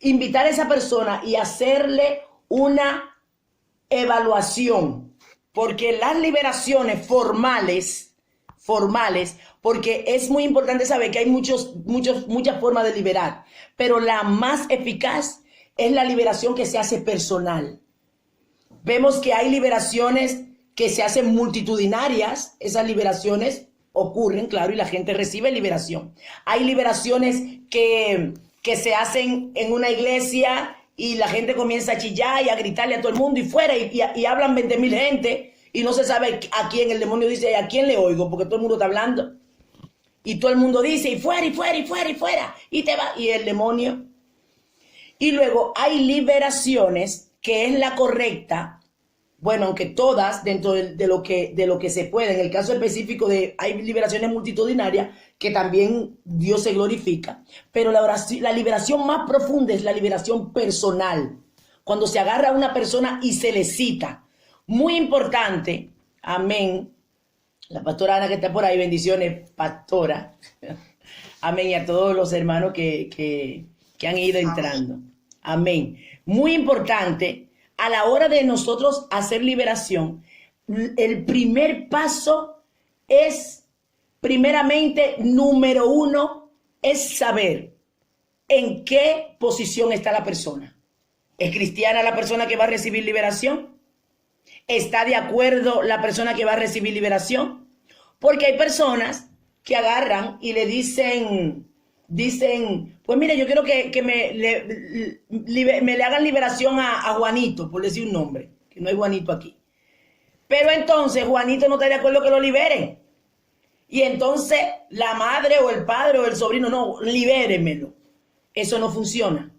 invitar a esa persona y hacerle una evaluación, porque las liberaciones formales, porque es muy importante saber que hay muchas formas de liberar, pero la más eficaz es la liberación que se hace personal. Vemos que hay liberaciones que se hacen multitudinarias, esas liberaciones ocurren, claro, y la gente recibe liberación. Hay liberaciones que se hacen en una iglesia y la gente comienza a chillar y a gritarle a todo el mundo y fuera, y hablan 20,000 gente y no se sabe a quién. El demonio dice, ¿a quién le oigo? Porque todo el mundo está hablando. Y todo el mundo dice, y fuera, y fuera, y fuera, y fuera, y te va, y el demonio. Y luego hay liberaciones que es la correcta. Bueno, aunque todas dentro de lo que se puede. En el caso específico hay liberaciones multitudinarias que también Dios se glorifica. Pero la liberación más profunda es la liberación personal. Cuando se agarra a una persona y se le cita. Muy importante. Amén. La pastora Ana que está por ahí. Bendiciones, pastora. Amén. Y a todos los hermanos que han ido entrando. Amén. Muy importante. A la hora de nosotros hacer liberación, el primer paso es, primeramente, número uno, es saber en qué posición está la persona. ¿Es cristiana la persona que va a recibir liberación? ¿Está de acuerdo la persona que va a recibir liberación? Porque hay personas que agarran y le dicen, pues mira, yo quiero que me le hagan liberación a Juanito, por decir un nombre, que no hay Juanito aquí. Pero entonces Juanito no está de acuerdo que lo liberen. Y entonces la madre o el padre o el sobrino, no, libéremelo. Eso no funciona.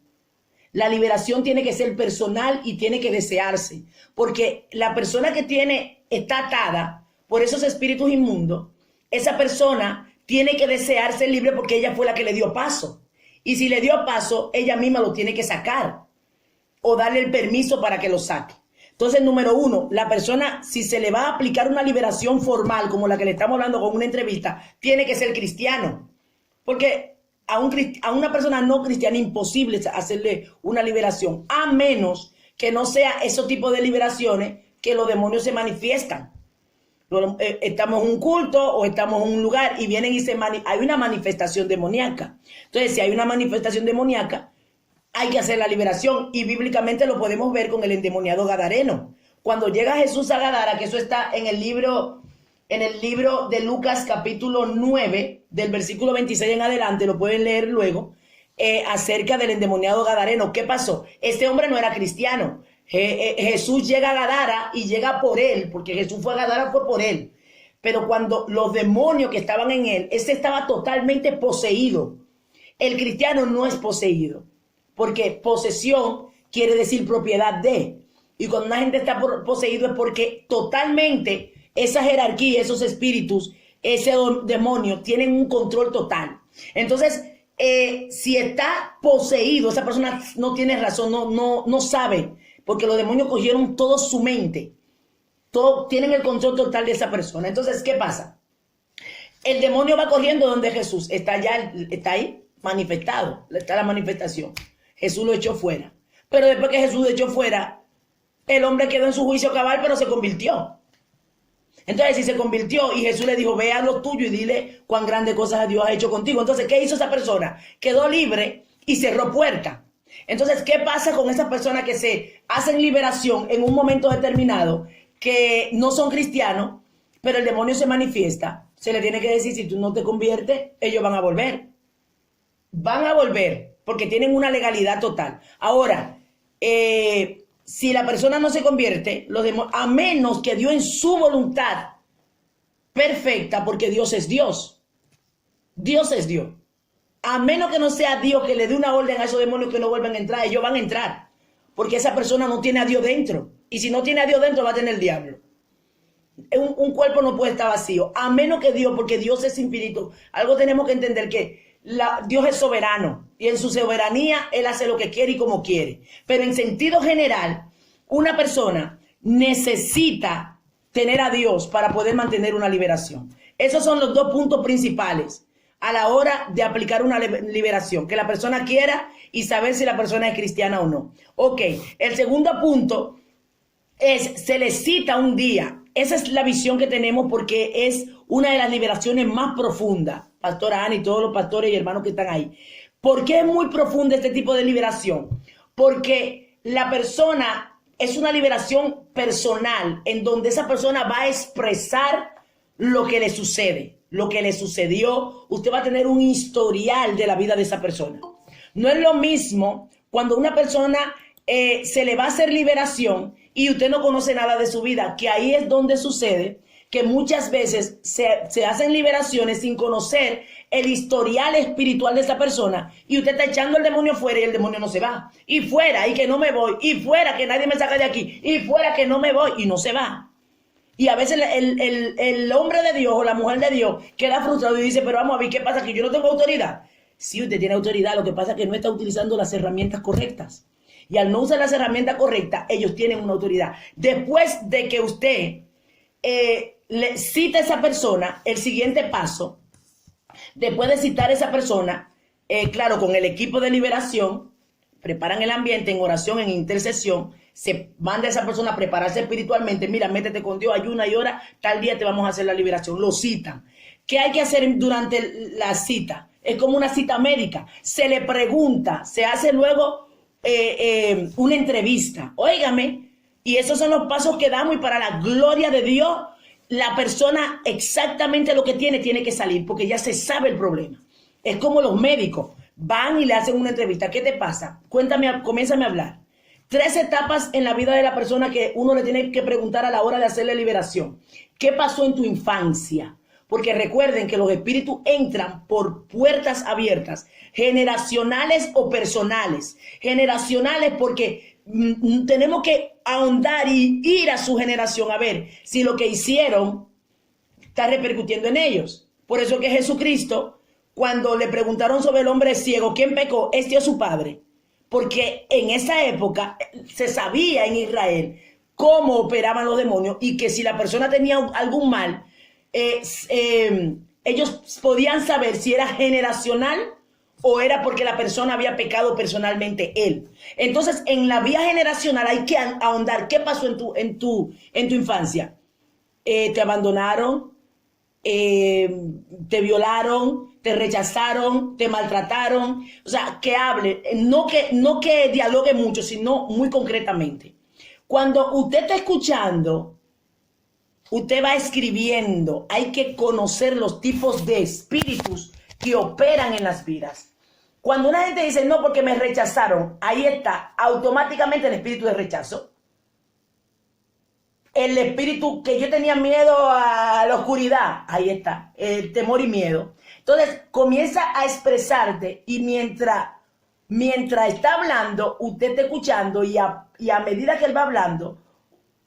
La liberación tiene que ser personal y tiene que desearse. Porque la persona que está atada por esos espíritus inmundos, esa persona tiene que desearse libre porque ella fue la que le dio paso. Y si le dio paso, ella misma lo tiene que sacar o darle el permiso para que lo saque. Entonces, número uno, la persona, si se le va a aplicar una liberación formal, como la que le estamos hablando con una entrevista, tiene que ser cristiano. Porque a una persona no cristiana es imposible hacerle una liberación, a menos que no sea ese tipo de liberaciones que los demonios se manifiestan. Estamos en un culto o estamos en un lugar y vienen y hay una manifestación demoníaca. Entonces, si hay una manifestación demoníaca, hay que hacer la liberación, y bíblicamente lo podemos ver con el endemoniado gadareno. Cuando llega Jesús a Gadara, que eso está en el libro de Lucas capítulo 9, del versículo 26 en adelante, lo pueden leer luego, acerca del endemoniado gadareno. ¿Qué pasó? Este hombre no era cristiano. Jesús llega a Gadara y llega por él, porque Jesús fue a Gadara, fue por él. Pero cuando los demonios que estaban en él, ese estaba totalmente poseído. El cristiano no es poseído, porque posesión quiere decir propiedad de. Y cuando una gente está poseído es porque totalmente esa jerarquía, esos espíritus, ese demonio tienen un control total. Entonces, si está poseído, esa persona no tiene razón, no sabe. Porque los demonios cogieron toda su mente. Tienen el control total de esa persona. Entonces, ¿qué pasa? El demonio va corriendo donde Jesús. Está ahí manifestado. Está la manifestación. Jesús lo echó fuera. Pero después que Jesús lo echó fuera, el hombre quedó en su juicio cabal, pero se convirtió. Entonces, si se convirtió y Jesús le dijo, ve a lo tuyo y dile cuán grandes cosas Dios ha hecho contigo. Entonces, ¿qué hizo esa persona? Quedó libre y cerró puerta. Entonces, ¿qué pasa con esas personas que se hacen liberación en un momento determinado, que no son cristianos, pero el demonio se manifiesta? Se le tiene que decir, si tú no te conviertes, ellos van a volver. Van a volver, porque tienen una legalidad total. Ahora, si la persona no se convierte, a menos que Dios en su voluntad perfecta, porque Dios es Dios. Dios es Dios. A menos que no sea Dios que le dé una orden a esos demonios que no vuelvan a entrar, ellos van a entrar. Porque esa persona no tiene a Dios dentro. Y si no tiene a Dios dentro, va a tener el diablo. Un cuerpo no puede estar vacío. A menos que Dios, porque Dios es infinito. Algo tenemos que entender, que Dios es soberano. Y en su soberanía, Él hace lo que quiere y como quiere. Pero en sentido general, una persona necesita tener a Dios para poder mantener una liberación. Esos son los dos puntos principales. a la hora de aplicar una liberación, que la persona quiera y saber si la persona es cristiana o no. Ok, el segundo punto es, se le cita un día. Esa es la visión que tenemos porque es una de las liberaciones más profundas. Pastora Ana y todos los pastores y hermanos que están ahí. ¿Por qué es muy profunda este tipo de liberación? Porque la persona es una liberación personal en donde esa persona va a expresar lo que le sucede, lo que le sucedió. Usted va a tener un historial de la vida de esa persona. No es lo mismo cuando una persona se le va a hacer liberación y usted no conoce nada de su vida, que ahí es donde sucede que muchas veces se hacen liberaciones sin conocer el historial espiritual de esa persona y usted está echando el demonio fuera y el demonio no se va. Y fuera, y que no me voy, y fuera, que nadie me saca de aquí, y fuera, que no me voy, y no se va. Y a veces el hombre de Dios o la mujer de Dios queda frustrado y dice, pero vamos a ver, ¿qué pasa? Que yo no tengo autoridad. Sí, usted tiene autoridad, lo que pasa es que no está utilizando las herramientas correctas. Y al no usar las herramientas correctas, ellos tienen una autoridad. Después de que usted le cita a esa persona, el siguiente paso, después de citar a esa persona, claro, con el equipo de liberación, preparan el ambiente en oración, en intercesión, se manda a esa persona a prepararse espiritualmente, mira, métete con Dios, ayuna y ora, tal día te vamos a hacer la liberación, lo citan. ¿Qué hay que hacer durante la cita? Es como una cita médica, se le pregunta, se hace luego una entrevista, óigame, y esos son los pasos que damos y para la gloria de Dios, la persona exactamente lo que tiene que salir porque ya se sabe el problema. Es como los médicos van y le hacen una entrevista. ¿Qué te pasa? Cuéntame, comiénzame a hablar. 3 etapas en la vida de la persona que uno le tiene que preguntar a la hora de hacerle liberación. ¿Qué pasó en tu infancia? Porque recuerden que los espíritus entran por puertas abiertas, generacionales o personales. Generacionales porque tenemos que ahondar y ir a su generación a ver si lo que hicieron está repercutiendo en ellos. Por eso que Jesucristo, cuando le preguntaron sobre el hombre ciego, ¿quién pecó? ¿Este o su padre? Porque en esa época se sabía en Israel cómo operaban los demonios y que si la persona tenía algún mal, ellos podían saber si era generacional o era porque la persona había pecado personalmente él. Entonces, en la vía generacional hay que ahondar. ¿Qué pasó en tu infancia? Te abandonaron, te violaron, te rechazaron, te maltrataron. O sea, que hable, no que dialogue mucho, sino muy concretamente. Cuando usted está escuchando, usted va escribiendo. Hay que conocer los tipos de espíritus que operan en las vidas. Cuando una gente dice, no, porque me rechazaron, ahí está automáticamente el espíritu de rechazo. El espíritu que yo tenía miedo a la oscuridad, ahí está, el temor y miedo. Entonces, comienza a expresarte y mientras está hablando, usted está escuchando y a medida que él va hablando,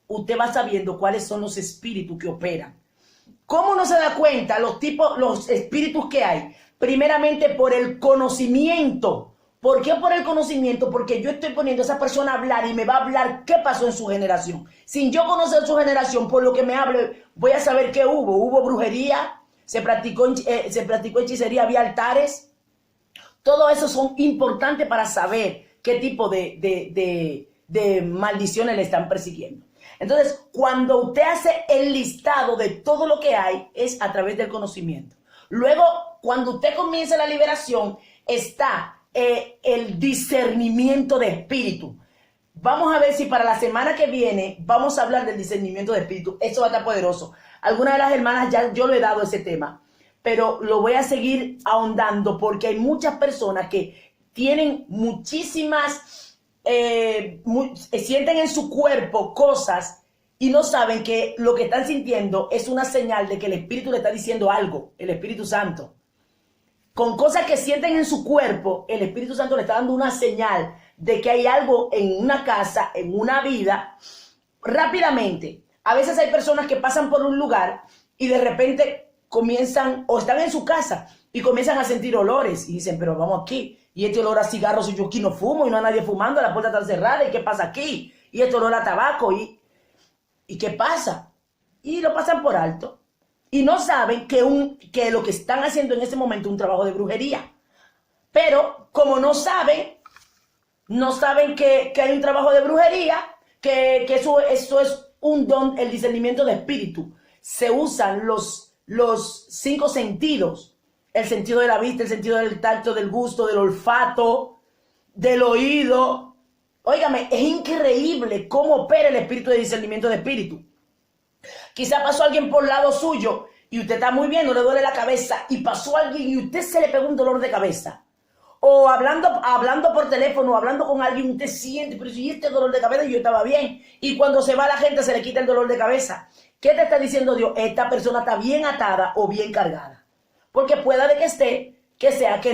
usted va sabiendo cuáles son los espíritus que operan. ¿Cómo no se da cuenta los espíritus que hay? Primeramente por el conocimiento. ¿Por qué por el conocimiento? Porque yo estoy poniendo a esa persona a hablar y me va a hablar qué pasó en su generación. Sin yo conocer su generación, por lo que me hable, voy a saber qué hubo. Hubo brujería, se practicó hechicería, había altares. Todo eso son importantes para saber qué tipo de maldiciones le están persiguiendo. Entonces, cuando usted hace el listado de todo lo que hay, es a través del conocimiento. Luego, cuando usted comienza la liberación, está el discernimiento de espíritu. Vamos a ver si para la semana que viene vamos a hablar del discernimiento de espíritu. Eso va a estar poderoso. Algunas de las hermanas ya yo le he dado ese tema, pero lo voy a seguir ahondando porque hay muchas personas que tienen muchísimas, sienten en su cuerpo cosas y no saben que lo que están sintiendo es una señal de que el Espíritu le está diciendo algo, el Espíritu Santo. Con cosas que sienten en su cuerpo, el Espíritu Santo le está dando una señal de que hay algo en una casa, en una vida, rápidamente. A veces hay personas que pasan por un lugar y de repente comienzan, o están en su casa y comienzan a sentir olores y dicen, pero vamos aquí, y este olor a cigarros y yo aquí no fumo y no hay nadie fumando, la puerta está cerrada, ¿y qué pasa aquí? Y este olor a tabaco, ¿y qué pasa? Y lo pasan por alto. y no saben que lo que están haciendo en ese momento es un trabajo de brujería. Pero como no saben que hay un trabajo de brujería, que eso es un don, el discernimiento de espíritu. Se usan los 5 sentidos, el sentido de la vista, el sentido del tacto, del gusto, del olfato, del oído. Óigame, es increíble cómo opera el espíritu de discernimiento de espíritu. Quizá pasó alguien por el lado suyo y usted está muy bien, no le duele la cabeza, y pasó alguien y usted se le pegó un dolor de cabeza. O hablando por teléfono, hablando con alguien, usted siente, pero si este dolor de cabeza, yo estaba bien. Y cuando se va la gente, se le quita el dolor de cabeza. ¿Qué te está diciendo Dios? Esta persona está bien atada o bien cargada. Porque pueda de que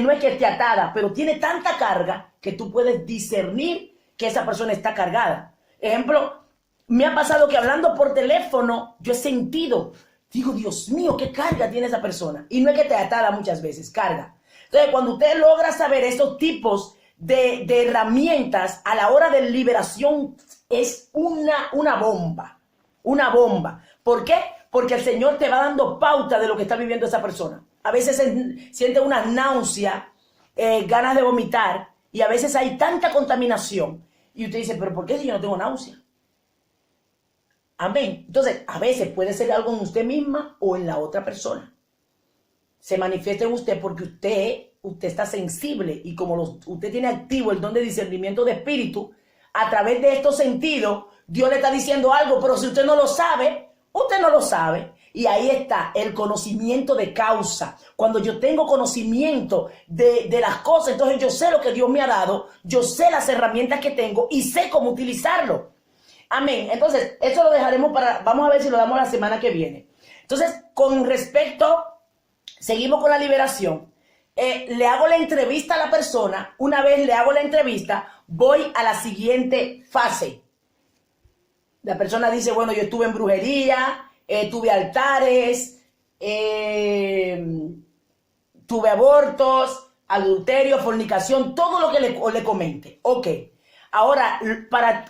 no es que esté atada, pero tiene tanta carga que tú puedes discernir que esa persona está cargada. Ejemplo, me ha pasado que hablando por teléfono, yo he sentido, digo, Dios mío, qué carga tiene esa persona. Y no es que esté atada muchas veces, carga. Entonces, cuando usted logra saber esos tipos de herramientas a la hora de liberación, es una bomba. Una bomba. ¿Por qué? Porque el Señor te va dando pauta de lo que está viviendo esa persona. A veces siente una náusea, ganas de vomitar, y a veces hay tanta contaminación. Y usted dice, ¿pero por qué si yo no tengo náusea? Amén. Entonces, a veces puede ser algo en usted misma o en la otra persona. Se manifiesta en usted porque usted está sensible, y como usted tiene activo el don de discernimiento de espíritu, a través de estos sentidos, Dios le está diciendo algo, pero si usted no lo sabe, usted no lo sabe. Y ahí está el conocimiento de causa. Cuando yo tengo conocimiento de las cosas, entonces yo sé lo que Dios me ha dado, yo sé las herramientas que tengo y sé cómo utilizarlo. Amén. Entonces, eso lo dejaremos vamos a ver si lo damos la semana que viene. Entonces, seguimos con la liberación. Le hago la entrevista a la persona. Una vez le hago la entrevista, voy a la siguiente fase. La persona dice, bueno, yo estuve en brujería, tuve altares, tuve abortos, adulterio, fornicación, todo lo que le comente. Ok. Ahora,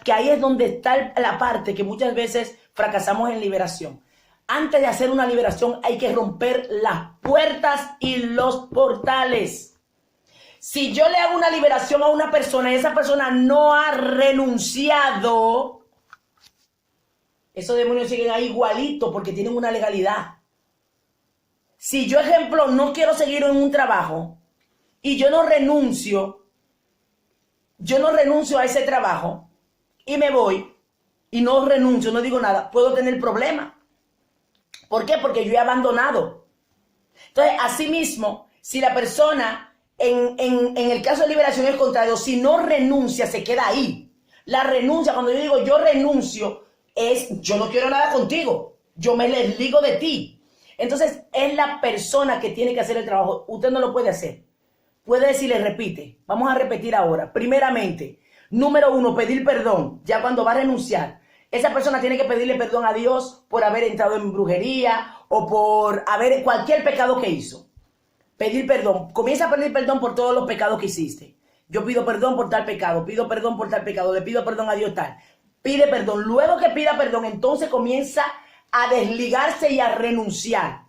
que ahí es donde está la parte que muchas veces fracasamos en liberación. Antes de hacer una liberación hay que romper las puertas y los portales. Si yo le hago una liberación a una persona y esa persona no ha renunciado, esos demonios siguen ahí igualito porque tienen una legalidad. Si yo, ejemplo, no quiero seguir en un trabajo y yo no renuncio a ese trabajo y me voy y no renuncio, no digo nada, puedo tener problemas. ¿Por qué? Porque yo he abandonado. Entonces, asimismo, si la persona, en el caso de liberación es contrario, si no renuncia, se queda ahí. La renuncia, cuando yo digo yo renuncio, es yo no quiero nada contigo, yo me desligo de ti. Entonces, es la persona que tiene que hacer el trabajo. Usted no lo puede hacer. Puede decirle, repite. Vamos a repetir ahora. Primeramente, número 1, pedir perdón. Ya cuando va a renunciar, esa persona tiene que pedirle perdón a Dios por haber entrado en brujería o por haber cualquier pecado que hizo. Pedir perdón. Comienza a pedir perdón por todos los pecados que hiciste. Yo pido perdón por tal pecado, pido perdón por tal pecado, le pido perdón a Dios tal. Pide perdón. Luego que pida perdón, entonces comienza a desligarse y a renunciar.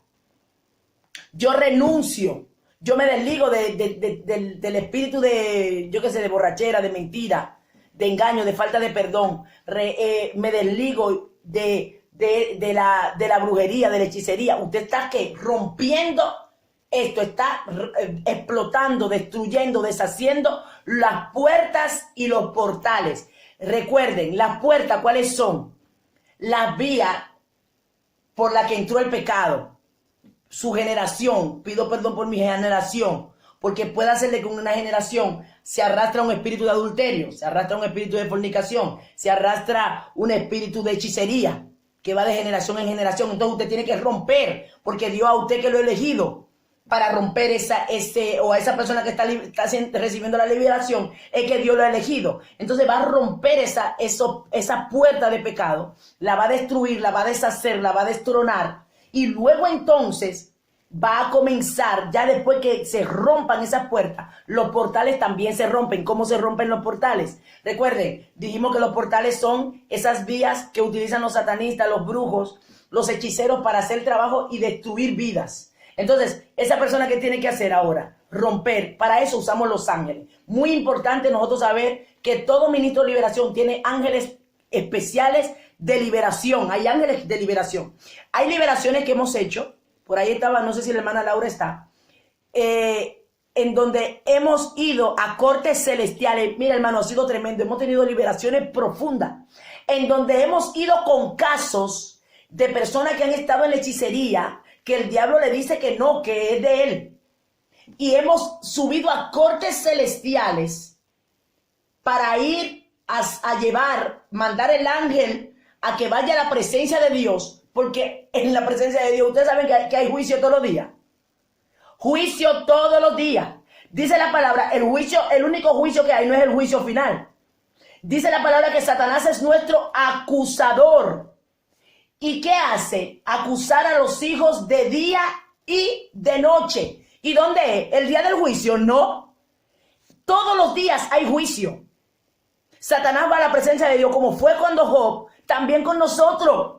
Yo renuncio. Yo me desligo del espíritu de borrachera, de mentira, de engaño, de falta de perdón. Me desligo de la brujería, de la hechicería. Usted está rompiendo esto, está explotando, destruyendo, deshaciendo las puertas y los portales. Recuerden, las puertas, ¿cuáles son? Las vías por las que entró el pecado. Su generación, pido perdón por mi generación, porque puede hacerle que una generación se arrastra un espíritu de adulterio, se arrastra un espíritu de fornicación, se arrastra un espíritu de hechicería que va de generación en generación. Entonces usted tiene que romper, porque Dios a usted que lo ha elegido para romper o a esa persona que está recibiendo la liberación, es que Dios lo ha elegido. Entonces va a romper esa puerta de pecado, la va a destruir, la va a deshacer, la va a destronar. Y luego entonces va a comenzar, ya después que se rompan esas puertas, los portales también se rompen. ¿Cómo se rompen los portales? Recuerden, dijimos que los portales son esas vías que utilizan los satanistas, los brujos, los hechiceros para hacer trabajo y destruir vidas. Entonces, esa persona que tiene que hacer ahora, romper, para eso usamos los ángeles. Muy importante nosotros saber que todo ministro de liberación tiene ángeles especiales de liberación. Hay ángeles de liberación. Hay liberaciones que hemos hecho. Por ahí estaba, no sé si la hermana Laura está, en donde hemos ido a cortes celestiales. Mira, hermano, ha sido tremendo. Hemos tenido liberaciones profundas, en donde hemos ido con casos de personas que han estado en la hechicería, que el diablo le dice que no, que es de él. Y hemos subido a cortes celestiales para ir a llevar, mandar el ángel a que vaya a la presencia de Dios. Porque en la presencia de Dios, ustedes saben que hay juicio todos los días. Juicio todos los días. Dice la palabra, el único juicio que hay no es el juicio final. Dice la palabra que Satanás es nuestro acusador. ¿Y qué hace? Acusar a los hijos de día y de noche. ¿Y dónde es? ¿El día del juicio? No. Todos los días hay juicio. Satanás va a la presencia de Dios, como fue cuando Job, también con nosotros.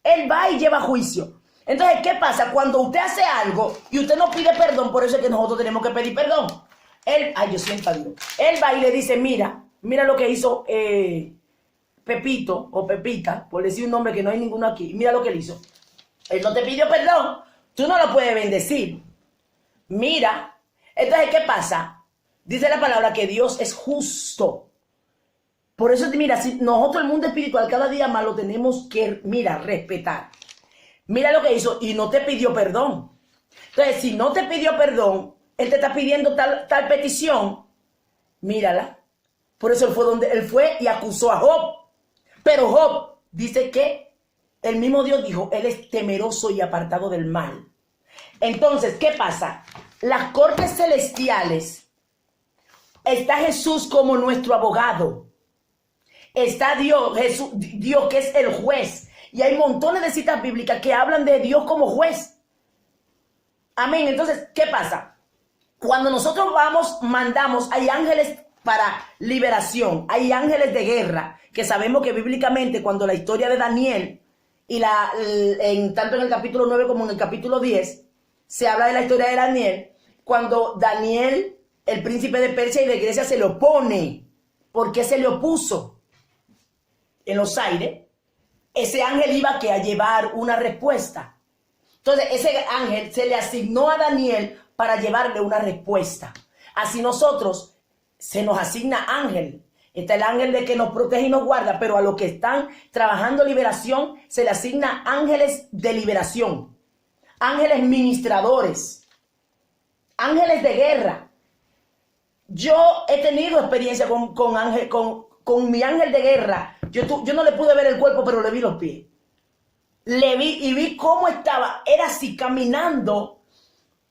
Él va y lleva juicio. Entonces, ¿qué pasa? Cuando usted hace algo y usted no pide perdón, por eso es que nosotros tenemos que pedir perdón. Yo siento a Dios. Él va y le dice, mira lo que hizo Pepito o Pepita, por decir un nombre que no hay ninguno aquí. Mira lo que él hizo. Él no te pidió perdón. Tú no lo puedes bendecir. Mira. Entonces, ¿qué pasa? Dice la palabra que Dios es justo. Por eso, mira, si nosotros el mundo espiritual cada día más lo tenemos que, respetar. Mira lo que hizo y no te pidió perdón. Entonces, si no te pidió perdón, él te está pidiendo tal petición, mírala. Por eso él fue y acusó a Job. Pero Job dice que el mismo Dios dijo, él es temeroso y apartado del mal. Entonces, ¿qué pasa? Las cortes celestiales, está Jesús como nuestro abogado. Está Dios que es el juez. Y hay montones de citas bíblicas que hablan de Dios como juez. Amén. Entonces, ¿qué pasa? Cuando nosotros mandamos, hay ángeles para liberación, hay ángeles de guerra, que sabemos que bíblicamente cuando la historia de Daniel, tanto en el capítulo 9 como en el capítulo 10, se habla de la historia de Daniel, cuando Daniel, el príncipe de Persia y de Grecia, se le opone. ¿Por qué se le opuso? En los aires, ese ángel iba a llevar una respuesta. Entonces, ese ángel se le asignó a Daniel para llevarle una respuesta. Así nosotros se nos asigna ángel. Está el ángel de que nos protege y nos guarda, pero a los que están trabajando liberación se le asigna ángeles de liberación, ángeles ministradores, ángeles de guerra. Yo he tenido experiencia con mi ángel de guerra. Yo no le pude ver el cuerpo, pero le vi los pies. Le vi y vi cómo estaba. Era así, caminando.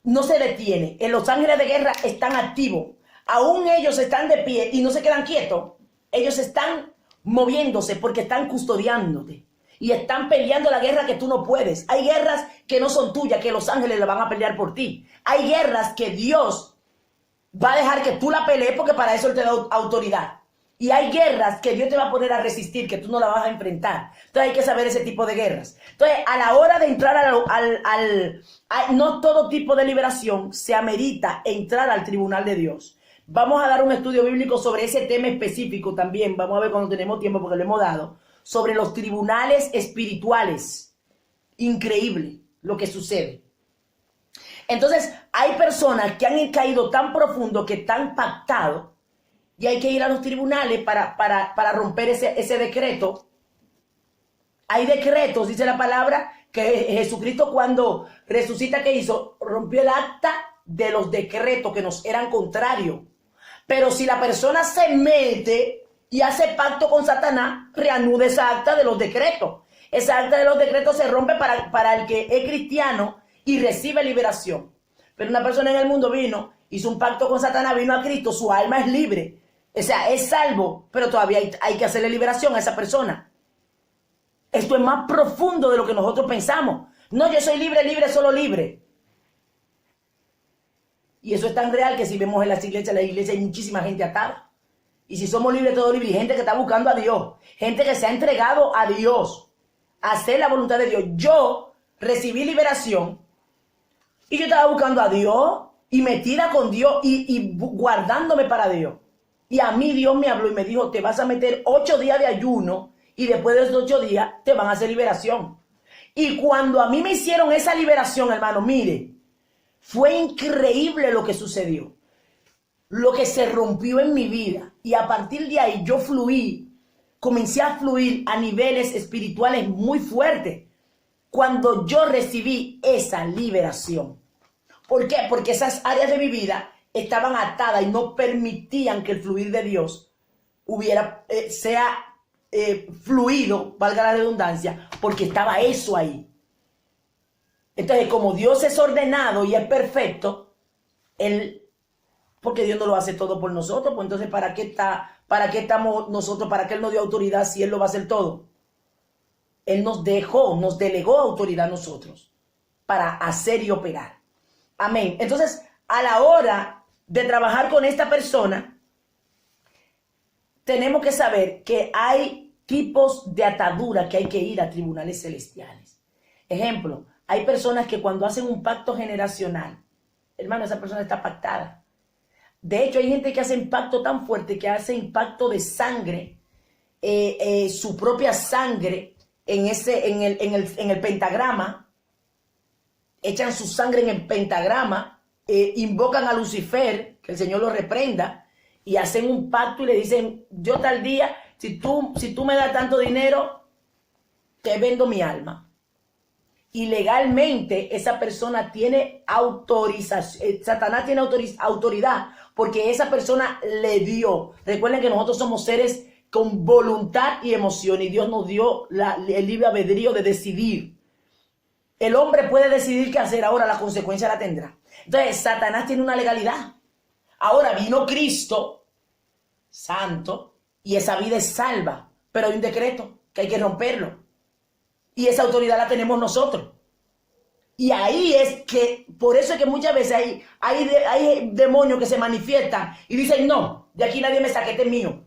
No se detiene. Los ángeles de guerra están activos. Aún ellos están de pie y no se quedan quietos. Ellos están moviéndose porque están custodiándote. Y están peleando la guerra que tú no puedes. Hay guerras que no son tuyas, que los ángeles la van a pelear por ti. Hay guerras que Dios va a dejar que tú la pelees porque para eso Él te da autoridad. Y hay guerras que Dios te va a poner a resistir, que tú no la vas a enfrentar. Entonces hay que saber ese tipo de guerras. Entonces, a la hora de entrar no todo tipo de liberación se amerita entrar al tribunal de Dios. Vamos a dar un estudio bíblico sobre ese tema específico también. Vamos a ver cuando tenemos tiempo, porque lo hemos dado. Sobre los tribunales espirituales. Increíble lo que sucede. Entonces, hay personas que han caído tan profundo que están pactados. Y hay que ir a los tribunales para romper ese decreto. Hay decretos, dice la palabra, que Jesucristo cuando resucita, ¿qué hizo? Rompió el acta de los decretos que nos eran contrarios. Pero si la persona se mete y hace pacto con Satanás, reanuda esa acta de los decretos. Esa acta de los decretos se rompe para el que es cristiano y recibe liberación. Pero una persona en el mundo hizo un pacto con Satanás, vino a Cristo, su alma es libre. O sea, es salvo, pero todavía hay que hacerle liberación a esa persona. Esto es más profundo de lo que nosotros pensamos. No, yo soy libre, solo libre. Y eso es tan real que si vemos en las iglesias hay muchísima gente atada. Y si somos libres, todo libre. Y gente que está buscando a Dios. Gente que se ha entregado a Dios. A hacer la voluntad de Dios. Yo recibí liberación. Y yo estaba buscando a Dios. Y metida con Dios. Y guardándome para Dios. Y a mí Dios me habló y me dijo, te vas a meter 8 días de ayuno. Y después de esos 8 días te van a hacer liberación. Y cuando a mí me hicieron esa liberación, hermano, mire. Fue increíble lo que sucedió. Lo que se rompió en mi vida. Y a partir de ahí yo comencé a fluir a niveles espirituales muy fuertes. Cuando yo recibí esa liberación. ¿Por qué? Porque esas áreas de mi vida estaban atadas y no permitían que el fluir de Dios sea fluido, valga la redundancia, porque estaba eso ahí. Entonces, como Dios es ordenado y es perfecto, porque Dios no lo hace todo por nosotros, pues entonces ¿para qué estamos nosotros? ¿Para qué Él nos dio autoridad si Él lo va a hacer todo? Él nos delegó autoridad a nosotros para hacer y operar. Amén. Entonces, a la hora de trabajar con esta persona, tenemos que saber que hay tipos de atadura que hay que ir a tribunales celestiales. Ejemplo, hay personas que cuando hacen un pacto generacional, hermano, esa persona está pactada. De hecho, hay gente que hace un pacto tan fuerte que hace impacto de sangre, su propia sangre en el pentagrama, echan su sangre en el pentagrama, invocan a Lucifer, que el Señor lo reprenda, y hacen un pacto y le dicen, yo tal día, si tú me das tanto dinero, te vendo mi alma. Y legalmente esa persona tiene autorización, Satanás tiene autoridad, porque esa persona le dio. Recuerden que nosotros somos seres con voluntad y emoción, y Dios nos dio el libre albedrío de decidir. El hombre puede decidir qué hacer, ahora la consecuencia la tendrá. Entonces, Satanás tiene una legalidad. Ahora vino Cristo, santo, y esa vida es salva, pero hay un decreto que hay que romperlo. Y esa autoridad la tenemos nosotros. Y ahí es que, por eso es que muchas veces hay demonios que se manifiestan y dicen, no, de aquí nadie me saque, este es mío.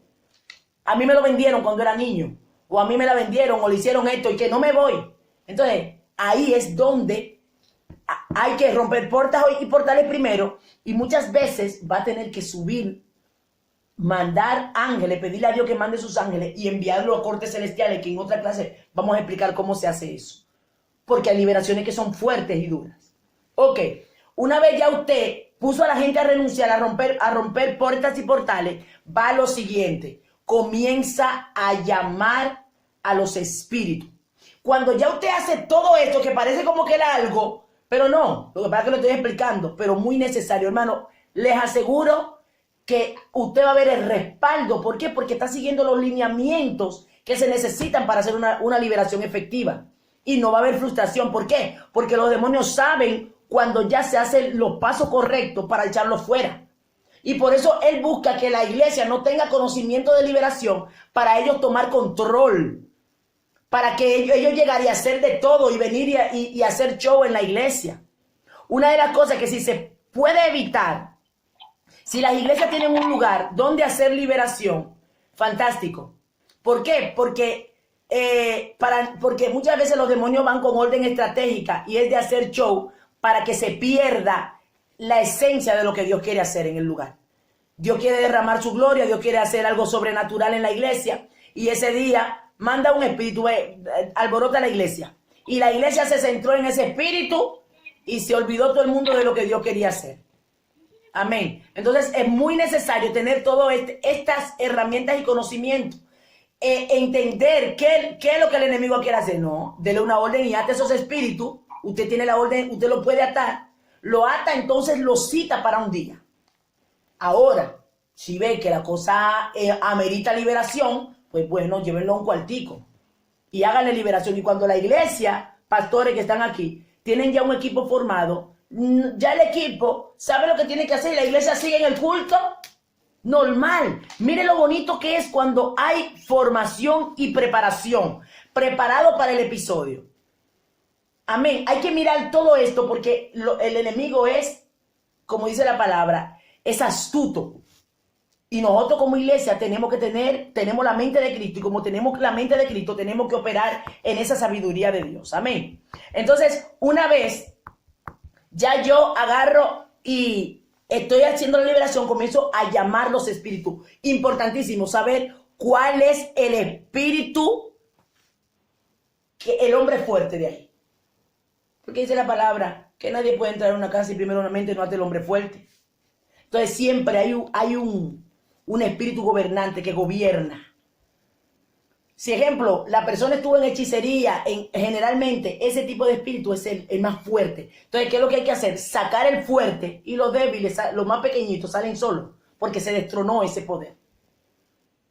A mí me lo vendieron cuando era niño. O a mí me la vendieron o le hicieron esto y que no me voy. Entonces, ahí es donde hay que romper puertas y portales primero. Y muchas veces va a tener que subir, mandar ángeles, pedirle a Dios que mande sus ángeles y enviarlo a cortes celestiales, que en otra clase vamos a explicar cómo se hace eso. Porque hay liberaciones que son fuertes y duras. Ok, una vez ya usted puso a la gente a renunciar, a romper puertas y portales, va a lo siguiente. Comienza a llamar a los espíritus. Cuando ya usted hace todo esto, que parece como que era algo, pero no, lo que pasa es que lo estoy explicando, pero muy necesario, hermano. Les aseguro que usted va a ver el respaldo. ¿Por qué? Porque está siguiendo los lineamientos que se necesitan para hacer una liberación efectiva. Y no va a haber frustración. ¿Por qué? Porque los demonios saben cuando ya se hacen los pasos correctos para echarlos fuera. Y por eso él busca que la iglesia no tenga conocimiento de liberación para ellos tomar control. Para que ellos llegaran a hacer de todo y venir y hacer show en la iglesia. Una de las cosas que si se puede evitar, si las iglesias tienen un lugar donde hacer liberación, fantástico. ¿Por qué? Porque muchas veces los demonios van con orden estratégica y es de hacer show para que se pierda la esencia de lo que Dios quiere hacer en el lugar. Dios quiere derramar su gloria, Dios quiere hacer algo sobrenatural en la iglesia y ese día manda un espíritu, alborota la iglesia. Y la iglesia se centró en ese espíritu y se olvidó todo el mundo de lo que Dios quería hacer. Amén. Entonces es muy necesario tener todas estas herramientas y conocimientos. Entender qué es lo que el enemigo quiere hacer. No, dele una orden y ate esos espíritus. Usted tiene la orden, usted lo puede atar. Lo ata, entonces lo cita para un día. Ahora, si ve que la cosa amerita liberación, pues bueno, llévenlo a un cuartico y háganle liberación. Y cuando la iglesia, pastores que están aquí, tienen ya un equipo formado, ya el equipo sabe lo que tiene que hacer y la iglesia sigue en el culto normal. Mire lo bonito que es cuando hay formación y preparación, preparado para el episodio. Amén. Hay que mirar todo esto porque el enemigo es como dice la palabra, es astuto. Y nosotros como iglesia tenemos la mente de Cristo, y como tenemos la mente de Cristo, tenemos que operar en esa sabiduría de Dios. Amén. Entonces, una vez ya yo agarro y estoy haciendo la liberación, comienzo a llamar los espíritus. Importantísimo saber cuál es el espíritu, que el hombre fuerte de ahí. Porque dice la palabra que nadie puede entrar a una casa y primero una mente no hace el hombre fuerte. Entonces siempre hay un espíritu gobernante que gobierna. Si ejemplo, la persona estuvo en hechicería, generalmente ese tipo de espíritu es el más fuerte. Entonces, ¿qué es lo que hay que hacer? Sacar el fuerte, y los débiles, los más pequeñitos, salen solos, porque se destronó ese poder.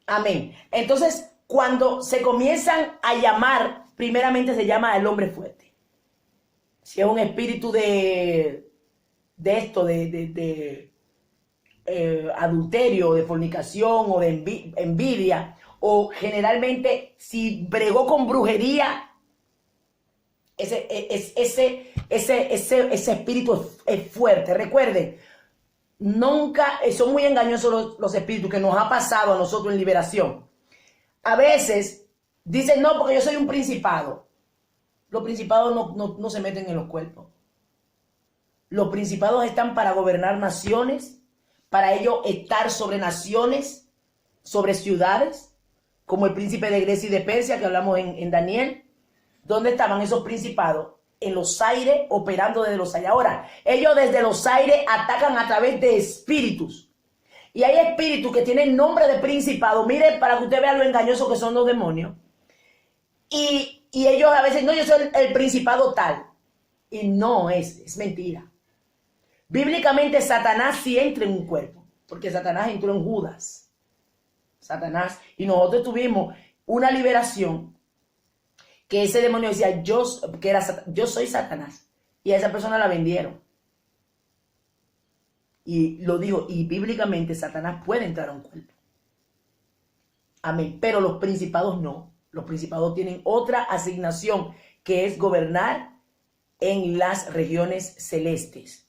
Amén. Entonces, cuando se comienzan a llamar, primeramente se llama el hombre fuerte. Si es un espíritu de adulterio, de fornicación o de envidia, o generalmente si bregó con brujería, ese espíritu es fuerte. Recuerden, nunca, son muy engañosos los espíritus, que nos ha pasado a nosotros en liberación. A veces dicen, no, porque yo soy un principado. Los principados no se meten en los cuerpos. Los principados están para gobernar naciones, para ellos estar sobre naciones, sobre ciudades, como el príncipe de Grecia y de Persia, que hablamos en Daniel. ¿Dónde estaban esos principados? En los aires, operando desde los aires. Ahora, ellos desde los aires atacan a través de espíritus. Y hay espíritus que tienen nombre de principado. Mire, para que usted vea lo engañoso que son los demonios. Y ellos a veces, no, yo soy el principado tal. Y no es mentira. Bíblicamente, Satanás sí entra en un cuerpo, porque Satanás entró en Judas. Satanás, y nosotros tuvimos una liberación que ese demonio decía, yo soy Satanás, y a esa persona la vendieron. Y lo digo, y bíblicamente Satanás puede entrar a un cuerpo. Amén. Pero los principados no. Los principados tienen otra asignación, que es gobernar en las regiones celestes.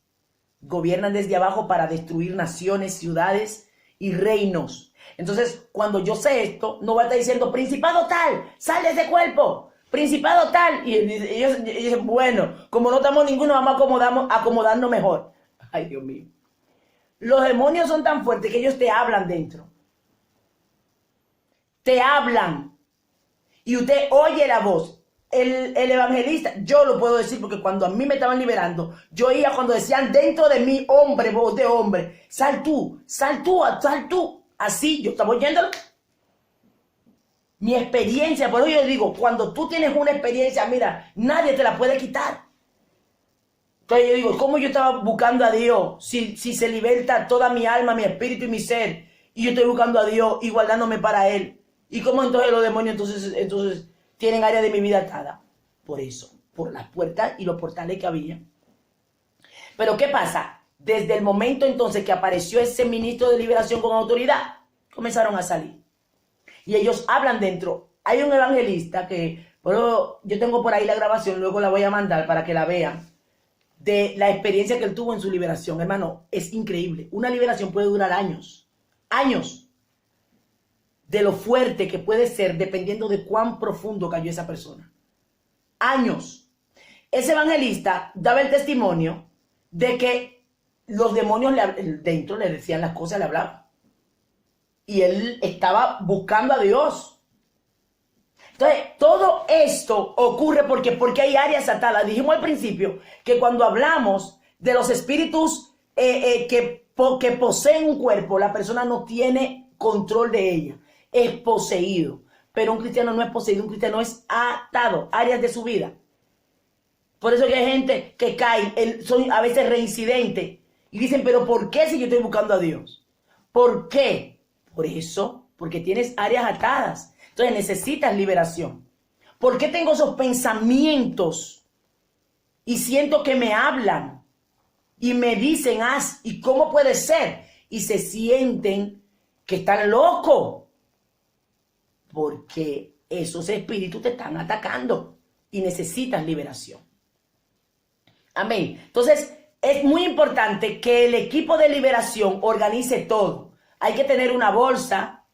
Gobiernan desde abajo para destruir naciones, ciudades y reinos. Entonces, cuando yo sé esto, no voy a estar diciendo, principado tal, sal de ese cuerpo, principado tal. Y ellos dicen, bueno, como no estamos ninguno, vamos a acomodarnos mejor. Ay, Dios mío. Los demonios son tan fuertes que ellos te hablan dentro. Te hablan. Y usted oye la voz. El evangelista, yo lo puedo decir porque cuando a mí me estaban liberando, yo oía cuando decían dentro de mí, hombre, voz de hombre, sal tú, sal tú, sal tú. Así, yo estaba oyéndolo. Mi experiencia, por eso yo digo, cuando tú tienes una experiencia, mira, nadie te la puede quitar. Entonces yo digo, ¿cómo yo estaba buscando a Dios? Si se liberta toda mi alma, mi espíritu y mi ser, y yo estoy buscando a Dios y guardándome para Él. ¿Y cómo entonces los demonios entonces tienen área de mi vida atada? Por eso, por las puertas y los portales que había. Pero ¿qué pasa? Desde el momento entonces que apareció ese ministro de liberación con autoridad, comenzaron a salir. Y ellos hablan dentro. Hay un evangelista que, bueno, yo tengo por ahí la grabación, luego la voy a mandar para que la vean, de la experiencia que él tuvo en su liberación. Hermano, es increíble. Una liberación puede durar años. Años. De lo fuerte que puede ser dependiendo de cuán profundo cayó esa persona. Años. Ese evangelista daba el testimonio de que los demonios dentro le decían las cosas, le hablaban. Y él estaba buscando a Dios. Entonces, todo esto ocurre porque hay áreas atadas. Dijimos al principio que cuando hablamos de los espíritus que poseen un cuerpo, la persona no tiene control de ella. Es poseído. Pero un cristiano no es poseído, un cristiano es atado. Áreas de su vida. Por eso que hay gente que cae, son a veces reincidentes. Y dicen, pero ¿por qué si yo estoy buscando a Dios? ¿Por qué? Por eso, porque tienes áreas atadas. Entonces necesitas liberación. ¿Por qué tengo esos pensamientos? Y siento que me hablan. Y me dicen, haz, ¿y cómo puede ser? Y se sienten que están locos. Porque esos espíritus te están atacando. Y necesitas liberación. Amén. Entonces, es muy importante que el equipo de liberación organice todo. Hay que tener una bolsa,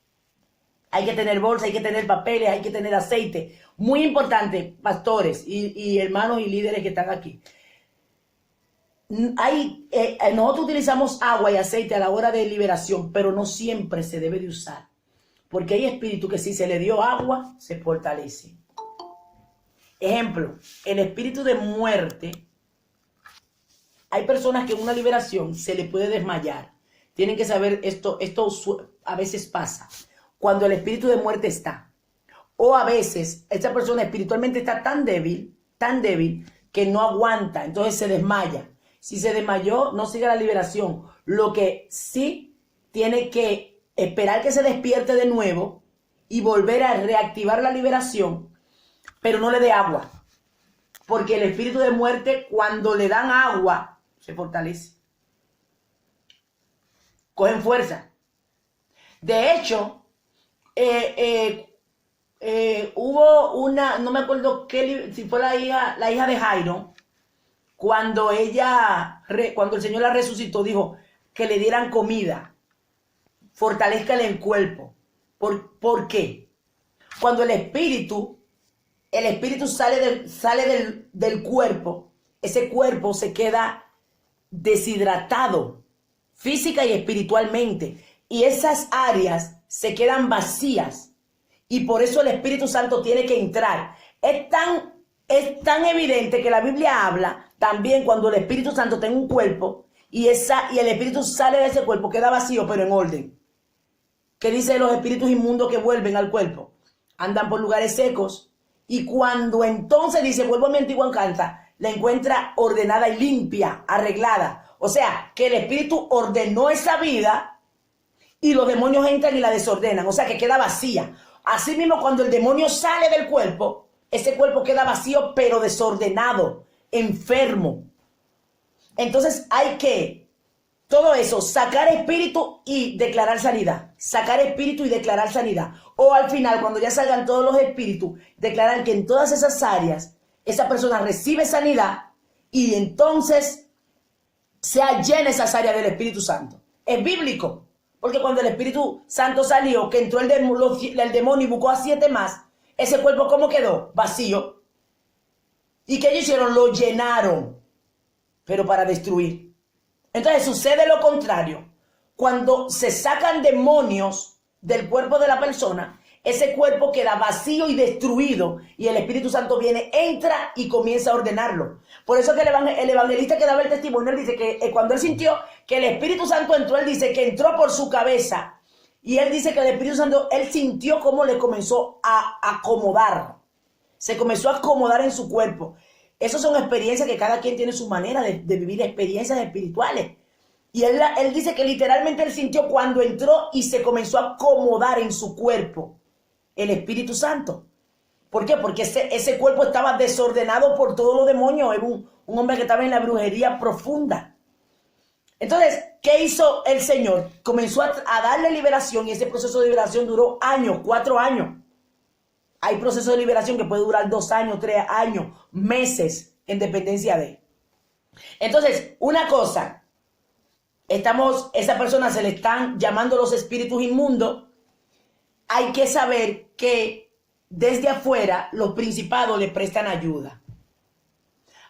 hay que tener papeles, hay que tener aceite. Muy importante, pastores y hermanos y líderes que están aquí. Nosotros utilizamos agua y aceite a la hora de liberación, pero no siempre se debe de usar. Porque hay espíritus que si se le dio agua, se fortalece. Ejemplo, el espíritu de muerte. Hay personas que en una liberación se le puede desmayar. Tienen que saber esto a veces pasa. Cuando el espíritu de muerte está. O a veces esta persona espiritualmente está tan débil, que no aguanta. Entonces se desmaya. Si se desmayó, no sigue la liberación. Lo que sí tiene que esperar que se despierte de nuevo y volver a reactivar la liberación, pero no le dé agua. Porque el espíritu de muerte, cuando le dan agua, se fortalece. Cogen fuerza. De hecho, hubo una, no me acuerdo si fue la hija de Jairo, cuando el Señor la resucitó, dijo que le dieran comida, fortalezcale el cuerpo. ¿Por qué? Cuando el espíritu sale del cuerpo, ese cuerpo se queda deshidratado, física y espiritualmente, y esas áreas se quedan vacías, y por eso el Espíritu Santo tiene que entrar. Es tan evidente que la Biblia habla también cuando el Espíritu Santo tiene un cuerpo y el Espíritu sale de ese cuerpo, queda vacío pero en orden. ¿Qué dice los espíritus inmundos que vuelven al cuerpo? Andan por lugares secos, y cuando entonces dice vuelvo a mi antigua casa, la encuentra ordenada y limpia, arreglada. O sea, que el Espíritu ordenó esa vida y los demonios entran y la desordenan. O sea, que queda vacía. Así mismo, cuando el demonio sale del cuerpo, ese cuerpo queda vacío, pero desordenado, enfermo. Entonces hay que, todo eso, sacar espíritu y declarar sanidad. Sacar espíritu y declarar sanidad. O al final, cuando ya salgan todos los espíritus, declarar que en todas esas áreas, esa persona recibe sanidad y entonces sea llena esas áreas del Espíritu Santo. Es bíblico. Porque cuando el Espíritu Santo salió, que entró el demonio y buscó a 7 más, ese cuerpo ¿cómo quedó? Vacío. ¿Y qué ellos hicieron? Lo llenaron, pero para destruir. Entonces sucede lo contrario. Cuando se sacan demonios del cuerpo de la persona, ese cuerpo queda vacío y destruido, y el Espíritu Santo viene, entra y comienza a ordenarlo. Por eso que el evangelista que daba el testimonio, él dice que cuando él sintió que el Espíritu Santo entró, él dice que entró por su cabeza, y él dice que el Espíritu Santo, él sintió cómo le comenzó a acomodar, se comenzó a acomodar en su cuerpo. Esas son experiencias que cada quien tiene su manera de vivir experiencias espirituales. Y él dice que literalmente él sintió cuando entró y se comenzó a acomodar en su cuerpo el Espíritu Santo. ¿Por qué? Porque ese cuerpo estaba desordenado por todos los demonios. Era un hombre que estaba en la brujería profunda. Entonces, ¿qué hizo el Señor? Comenzó a darle liberación, y ese proceso de liberación duró años, 4 años. Hay procesos de liberación que puede durar 2 años, 3 años, meses, en dependencia de. Entonces, una cosa, esa persona se le están llamando los espíritus inmundos. Hay que saber que desde afuera los principados le prestan ayuda.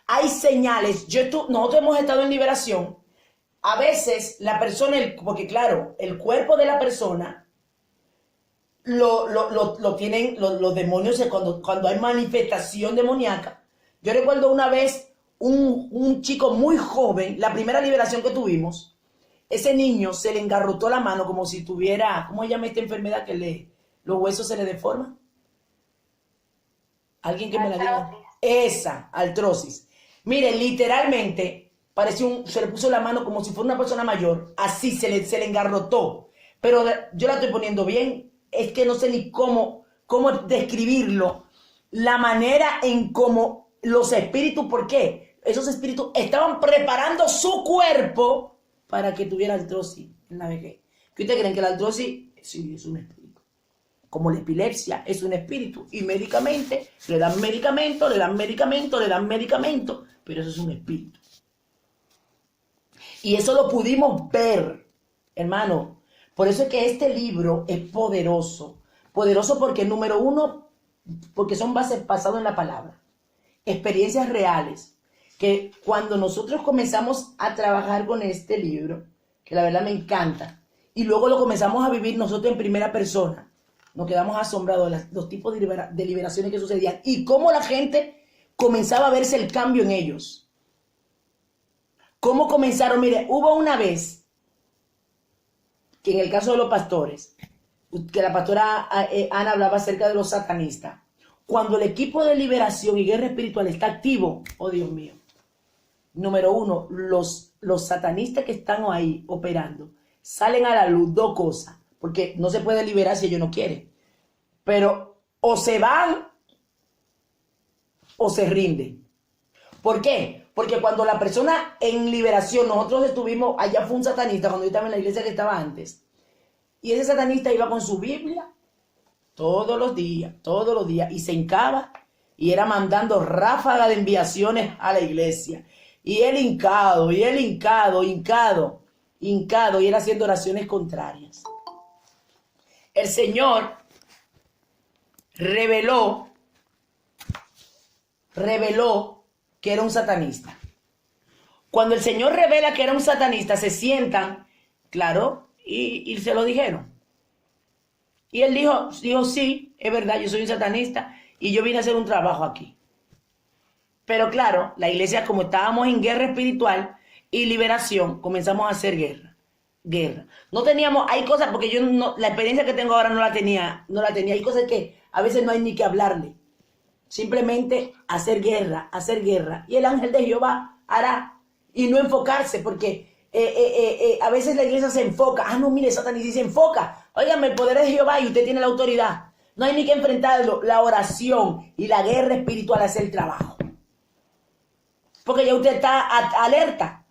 Hay señales. Nosotros hemos estado en liberación. A veces la persona, porque claro, el cuerpo de la persona lo tienen los demonios cuando hay manifestación demoníaca. Yo recuerdo una vez un chico muy joven, la primera liberación que tuvimos, ese niño se le engarrotó la mano como si tuviera, ¿cómo se llama esta enfermedad que los huesos se le deforman? Alguien que me la diga. Esa, artrosis. Mire, literalmente se le puso la mano como si fuera una persona mayor, así se le engarrotó. Pero yo la estoy poniendo bien, es que no sé ni cómo describirlo, la manera en cómo los espíritus, ¿por qué? Esos espíritus estaban preparando su cuerpo para que tuviera artrosis en la vejez. ¿Qué ustedes creen? Que la artrosis sí es un espíritu. Como la epilepsia es un espíritu. Y médicamente le dan medicamento, pero eso es un espíritu. Y eso lo pudimos ver, hermano. Por eso es que este libro es poderoso. Poderoso porque, número uno, porque son bases basadas en la palabra. Experiencias reales. Que cuando nosotros comenzamos a trabajar con este libro, que la verdad me encanta, y luego lo comenzamos a vivir nosotros en primera persona, nos quedamos asombrados de los tipos de liberaciones que sucedían y cómo la gente comenzaba a verse el cambio en ellos. Cómo comenzaron, mire, hubo una vez que en el caso de los pastores, que la pastora Ana hablaba acerca de los satanistas, cuando el equipo de liberación y guerra espiritual está activo, oh Dios mío, número uno, los satanistas que están ahí operando, salen a la luz dos cosas, porque no se puede liberar si ellos no quieren, pero o se van o se rinden. ¿Por qué? Porque cuando la persona en liberación, nosotros estuvimos, allá fue un satanista, cuando yo estaba en la iglesia que estaba antes, y ese satanista iba con su Biblia todos los días, y se hincaba, y era mandando ráfaga de enviaciones a la iglesia, y él hincado, y él haciendo oraciones contrarias. El Señor reveló que era un satanista. Cuando el Señor revela que era un satanista, se sientan, claro, y se lo dijeron. Y él dijo, sí, es verdad, yo soy un satanista y yo vine a hacer un trabajo aquí. Pero claro, la iglesia, como estábamos en guerra espiritual y liberación, comenzamos a hacer guerra. No teníamos, hay cosas, porque yo no, la experiencia que tengo ahora no la tenía. Hay cosas que a veces no hay ni que hablarle. Simplemente hacer guerra. Y el ángel de Jehová hará. Y no enfocarse, porque a veces la iglesia se enfoca. Ah, no, mire, Satanás sí se enfoca. Óigame, el poder de Jehová y usted tiene la autoridad. No hay ni que enfrentarlo. La oración y la guerra espiritual hace el trabajo. Porque ya usted está alerta.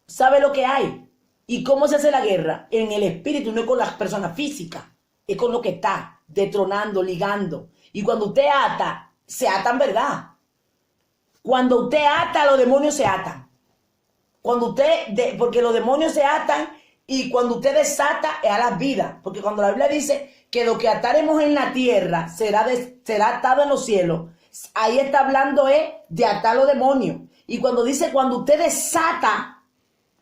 Sabe lo que hay. ¿Y cómo se hace la guerra? En el espíritu, no es con las personas físicas. Es con lo que está detronando, ligando. Y cuando usted ata, se atan, ¿verdad? Cuando usted ata, los demonios se atan. Porque los demonios se atan y cuando usted desata es a las vidas. Porque cuando la Biblia dice que lo que ataremos en la tierra será atado en los cielos, ahí está hablando de atar los demonios. Y cuando dice, cuando usted desata,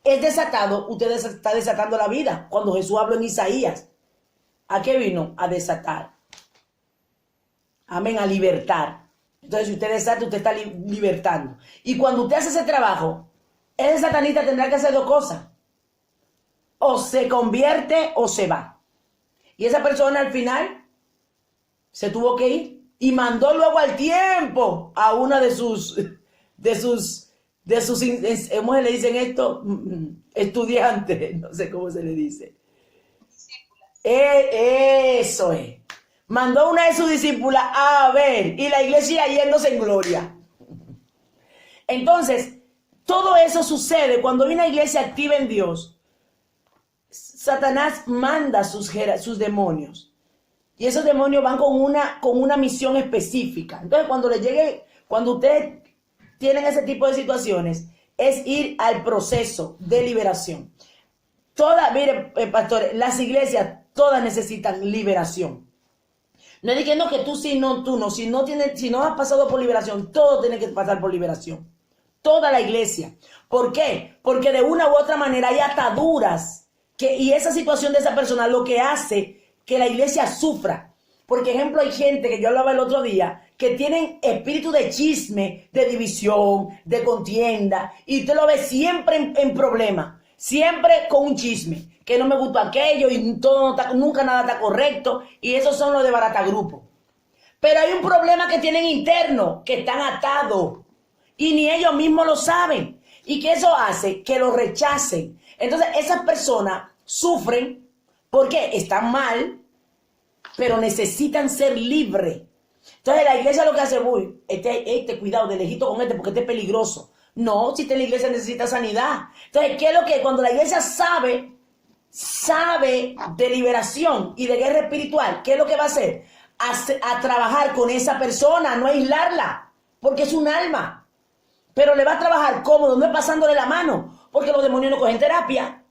es desatado, usted está desatando la vida. Cuando Jesús habló en Isaías, ¿a qué vino? A desatar. Amén, a libertar. Entonces, si usted desata, usted está libertando. Y cuando usted hace ese trabajo, ese satanista tendrá que hacer dos cosas. O se convierte o se va. Y esa persona al final se tuvo que ir y mandó luego al tiempo a una de sus ¿cómo se le dicen esto? Estudiantes, no sé cómo se le dice. Eso es. Mandó a una de sus discípulas a ver, y la iglesia yéndose en gloria. Entonces, todo eso sucede cuando hay una iglesia activa en Dios. Satanás manda sus demonios. Y esos demonios van con una misión específica. Entonces, cuando ustedes tienen ese tipo de situaciones, es ir al proceso de liberación. Mire, pastores, las iglesias todas necesitan liberación. No es diciendo que tú sí, no, tú no. Si no has pasado por liberación, todo tiene que pasar por liberación. Toda la iglesia. ¿Por qué? Porque de una u otra manera hay ataduras y esa situación de esa persona lo que hace que la iglesia sufra. Porque, ejemplo, hay gente que yo hablaba el otro día que tienen espíritu de chisme, de división, de contienda, y usted lo ve siempre en problemas, siempre con un chisme, que no me gustó aquello y todo nunca nada está correcto, y esos son los de baratagrupo. Pero hay un problema que tienen interno, que están atados, y ni ellos mismos lo saben, y que eso hace que lo rechacen. Entonces esas personas sufren porque están mal, pero necesitan ser libres. Entonces la iglesia lo que hace, cuidado, de lejito con porque este es peligroso. No, si la iglesia necesita sanidad. Entonces, ¿qué es lo que cuando la iglesia sabe de liberación y de guerra espiritual, qué es lo que va a hacer? A trabajar con esa persona, no aislarla, porque es un alma. Pero le va a trabajar cómodo, no es pasándole la mano. porque los demonios no cogen terapia.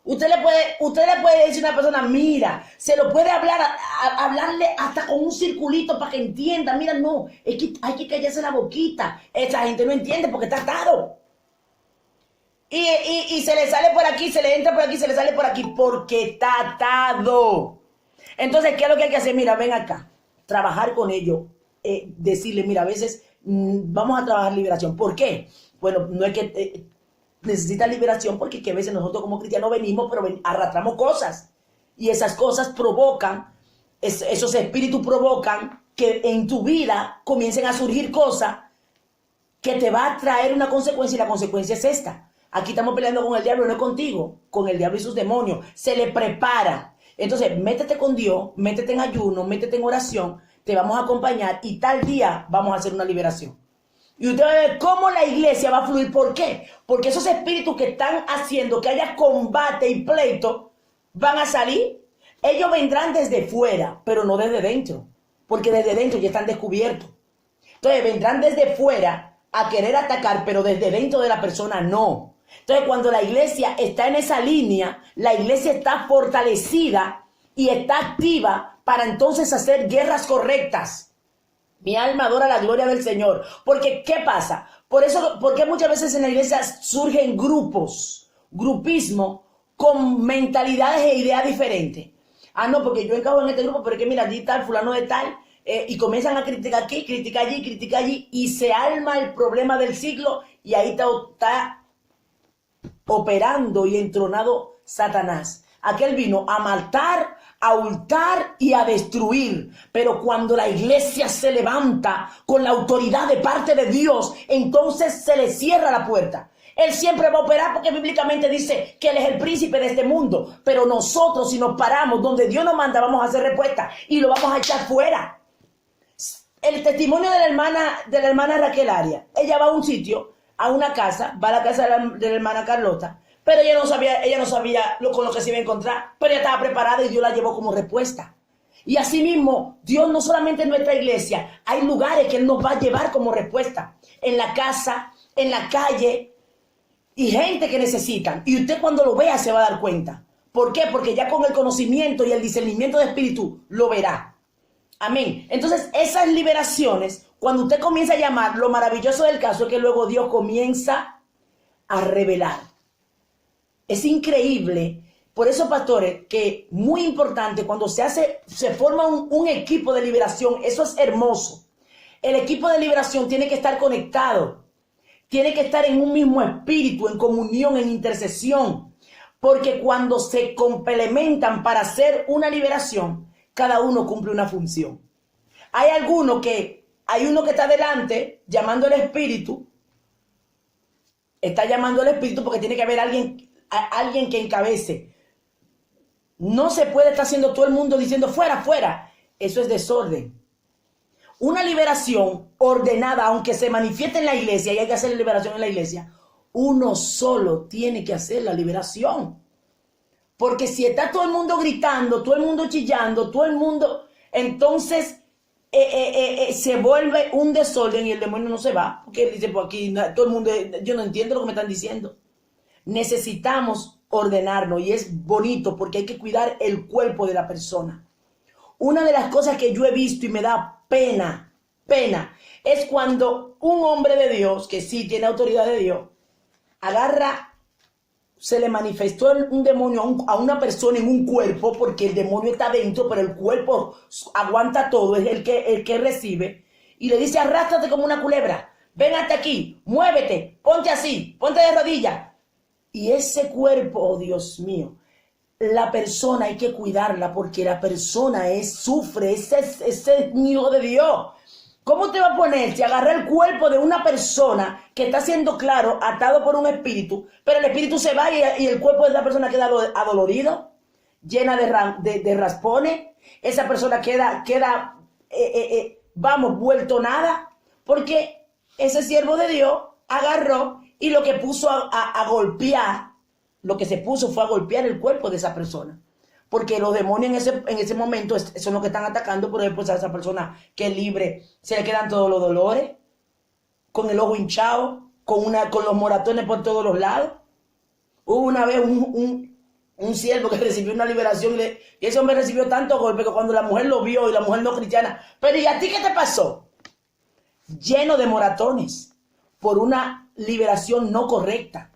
Usted le puede decir a una persona, mira, se lo puede hablarle hasta con un circulito para que entienda. Mira, no, es que hay que callarse la boquita. Esa gente no entiende porque está atado. Y se le sale por aquí, se le entra por aquí, se le sale por aquí, porque está atado. Entonces, ¿qué es lo que hay que hacer? Mira, ven acá, trabajar con ellos, decirle, mira, a veces vamos a trabajar liberación. ¿Por qué? Bueno, no es que necesita liberación, porque que a veces nosotros como cristianos venimos, pero arrastramos cosas. Y esas cosas provocan, esos espíritus provocan que en tu vida comiencen a surgir cosas que te va a traer una consecuencia, y la consecuencia es esta. Aquí estamos peleando con el diablo, no es contigo, con el diablo y sus demonios. Se le prepara. Entonces, métete con Dios, métete en ayuno, métete en oración, te vamos a acompañar y tal día vamos a hacer una liberación. Y usted va a ver cómo la iglesia va a fluir. ¿Por qué? Porque esos espíritus que están haciendo que haya combate y pleito van a salir. Ellos vendrán desde fuera, pero no desde dentro, porque desde dentro ya están descubiertos. Entonces, vendrán desde fuera a querer atacar, pero desde dentro de la persona no. Entonces, cuando la iglesia está en esa línea, la iglesia está fortalecida y está activa para entonces hacer guerras correctas. Mi alma adora la gloria del Señor. Porque, ¿qué pasa? Porque muchas veces en la iglesia surgen grupos, grupismo, con mentalidades e ideas diferentes. Ah, no, porque yo encajo en este grupo, pero es que mira, allí tal, fulano de tal, y comienzan a criticar aquí, criticar allí, y se arma el problema del siglo, y ahí está operando y entronado Satanás. Aquel vino a matar, a hurtar y a destruir. Pero cuando la iglesia se levanta con la autoridad de parte de Dios, entonces se le cierra la puerta. Él siempre va a operar porque bíblicamente dice que Él es el príncipe de este mundo. Pero nosotros, si nos paramos donde Dios nos manda, vamos a hacer respuesta y lo vamos a echar fuera. El testimonio de la hermana Raquel Arias. Ella va a un sitio, a una casa, va a la casa de la hermana Carlota, pero ella no sabía con lo que se iba a encontrar, pero ella estaba preparada y Dios la llevó como respuesta. Y así mismo, Dios no solamente en nuestra iglesia, hay lugares que Él nos va a llevar como respuesta, en la casa, en la calle, y gente que necesitan. Y usted cuando lo vea se va a dar cuenta. ¿Por qué? Porque ya con el conocimiento y el discernimiento de espíritu lo verá. Amén. Entonces, esas liberaciones, cuando usted comienza a llamar, lo maravilloso del caso es que luego Dios comienza a revelar. Es increíble. Por eso, pastores, que muy importante cuando se forma un equipo de liberación, eso es hermoso. El equipo de liberación tiene que estar conectado, tiene que estar en un mismo espíritu, en comunión, en intercesión, porque cuando se complementan para hacer una liberación, cada uno cumple una función. Hay uno que está delante llamando al espíritu, está llamando al espíritu porque tiene que haber alguien que encabece. No se puede estar haciendo todo el mundo diciendo fuera, fuera. Eso es desorden. Una liberación ordenada, aunque se manifieste en la iglesia, y hay que hacer la liberación en la iglesia, uno solo tiene que hacer la liberación. Porque si está todo el mundo gritando, todo el mundo chillando, todo el mundo, entonces se vuelve un desorden y el demonio no se va. Porque él dice, pues aquí todo el mundo, yo no entiendo lo que me están diciendo. Necesitamos ordenarnos y es bonito porque hay que cuidar el cuerpo de la persona. Una de las cosas que yo he visto y me da pena, es cuando un hombre de Dios, que sí tiene autoridad de Dios, se le manifestó un demonio a una persona en un cuerpo, porque el demonio está dentro, pero el cuerpo aguanta todo, es el que recibe, y le dice, arrástrate como una culebra, ven hasta aquí, muévete, ponte así, ponte de rodillas. Y ese cuerpo, oh Dios mío, la persona hay que cuidarla porque la persona sufre, ese es hijo de Dios. ¿Cómo te va a ponerse a agarrar el cuerpo de una persona que está siendo, claro, atado por un espíritu, pero el espíritu se va y el cuerpo de esa persona queda adolorido, llena de raspones? Esa persona queda vuelto nada, porque ese siervo de Dios agarró y lo que puso a golpear, lo que se puso fue a golpear el cuerpo de esa persona. Porque los demonios en ese momento son los que están atacando, por ejemplo, a esa persona que es libre, se le quedan todos los dolores, con el ojo hinchado, con los moratones por todos los lados. Hubo una vez un siervo que recibió una liberación y ese hombre recibió tanto golpe que cuando la mujer lo vio y la mujer no cristiana, pero ¿y a ti qué te pasó? Lleno de moratones por una liberación no correcta.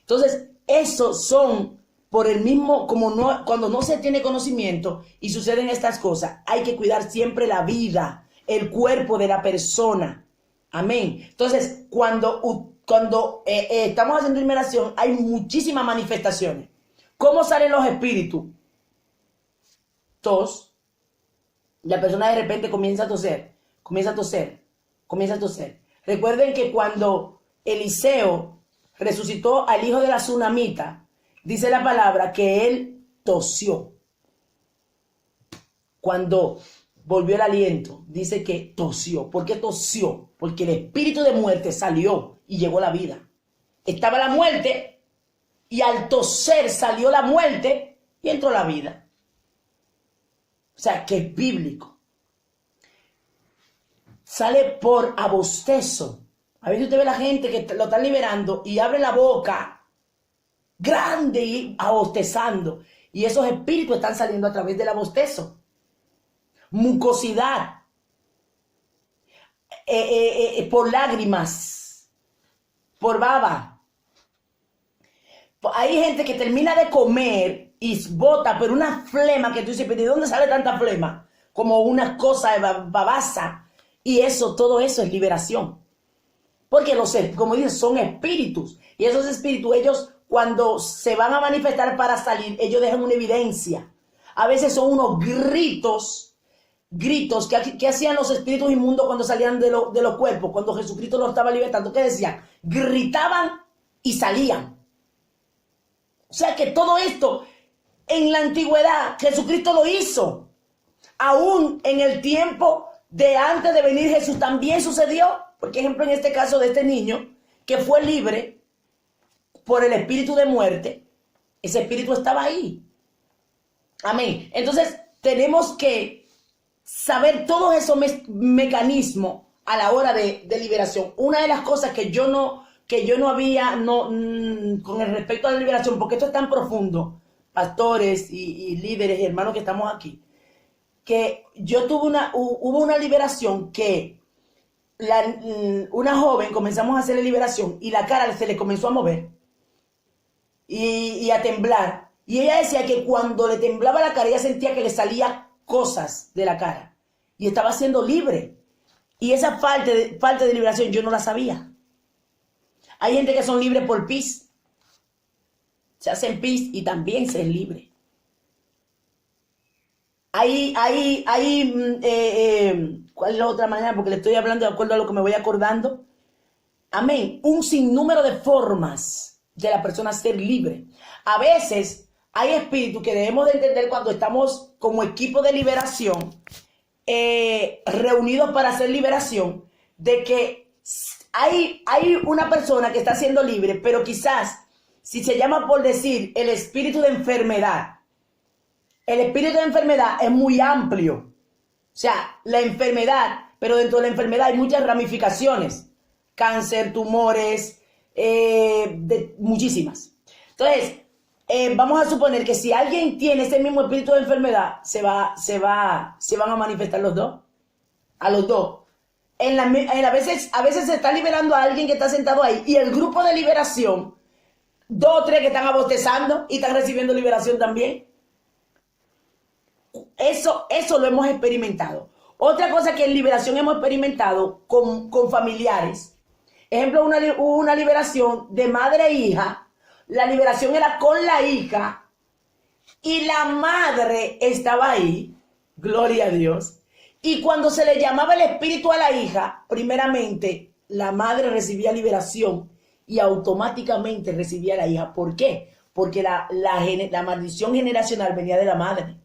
Entonces, esos son por el mismo, cuando no se tiene conocimiento y suceden estas cosas, hay que cuidar siempre la vida, el cuerpo de la persona. Amén. Entonces, cuando estamos haciendo liberación, hay muchísimas manifestaciones. ¿Cómo salen los espíritus? Tos. La persona de repente comienza a toser, comienza a toser, comienza a toser. Recuerden que cuando Eliseo resucitó al hijo de la tsunamita, dice la palabra que él tosió. Cuando volvió el aliento, dice que tosió. ¿Por qué tosió? Porque el espíritu de muerte salió y llegó la vida. Estaba la muerte y al toser salió la muerte y entró la vida. O sea, que es bíblico. Sale por abostezo. A veces usted ve a la gente que lo están liberando y abre la boca grande y abostezando. Y esos espíritus están saliendo a través del abostezo. Mucosidad. Por lágrimas. Por baba. Hay gente que termina de comer y bota, pero una flema que tú dices, ¿pero de dónde sale tanta flema? Como una cosa babasa. Y eso, todo eso es liberación. Porque como dices, son espíritus. Y esos espíritus, ellos cuando se van a manifestar para salir, ellos dejan una evidencia. A veces son unos gritos que hacían los espíritus inmundos cuando salían de los cuerpos, cuando Jesucristo los estaba libertando. ¿Qué decían? Gritaban y salían. O sea que todo esto en la antigüedad Jesucristo lo hizo. Aún en el tiempo de antes de venir Jesús también sucedió. Por ejemplo, en este caso de este niño que fue libre por el espíritu de muerte, ese espíritu estaba ahí. Amén. Entonces tenemos que saber todos esos mecanismos a la hora de liberación. Una de las cosas que yo no había con el respecto a la liberación, porque esto es tan profundo, pastores y líderes y hermanos que estamos aquí, que yo hubo una liberación que una joven comenzamos a hacerle liberación y la cara se le comenzó a mover y a temblar. Y ella decía que cuando le temblaba la cara, ella sentía que le salía cosas de la cara y estaba siendo libre. Y esa falta de liberación yo no la sabía. Hay gente que son libres por pis. Se hacen pis y también se es libre. ¿Cuál es la otra manera? Porque le estoy hablando de acuerdo a lo que me voy acordando. Amén. Un sinnúmero de formas de la persona ser libre. A veces hay espíritus que debemos de entender cuando estamos como equipo de liberación, reunidos para hacer liberación, de que hay una persona que está siendo libre, pero quizás, si se llama por decir el espíritu de enfermedad, el espíritu de enfermedad es muy amplio. O sea, la enfermedad, pero dentro de la enfermedad hay muchas ramificaciones. Cáncer, tumores, muchísimas. Entonces, vamos a suponer que si alguien tiene ese mismo espíritu de enfermedad, se van a manifestar los dos. A los dos. A veces se está liberando a alguien que está sentado ahí y el grupo de liberación, 2 o 3 que están abostezando y están recibiendo liberación también. Eso lo hemos experimentado. Otra cosa que en liberación hemos experimentado con familiares. Ejemplo, hubo una liberación de madre e hija. La liberación era con la hija y la madre estaba ahí. Gloria a Dios. Y cuando se le llamaba el espíritu a la hija, primeramente la madre recibía liberación y automáticamente recibía a la hija. ¿Por qué? Porque la maldición generacional venía de la madre.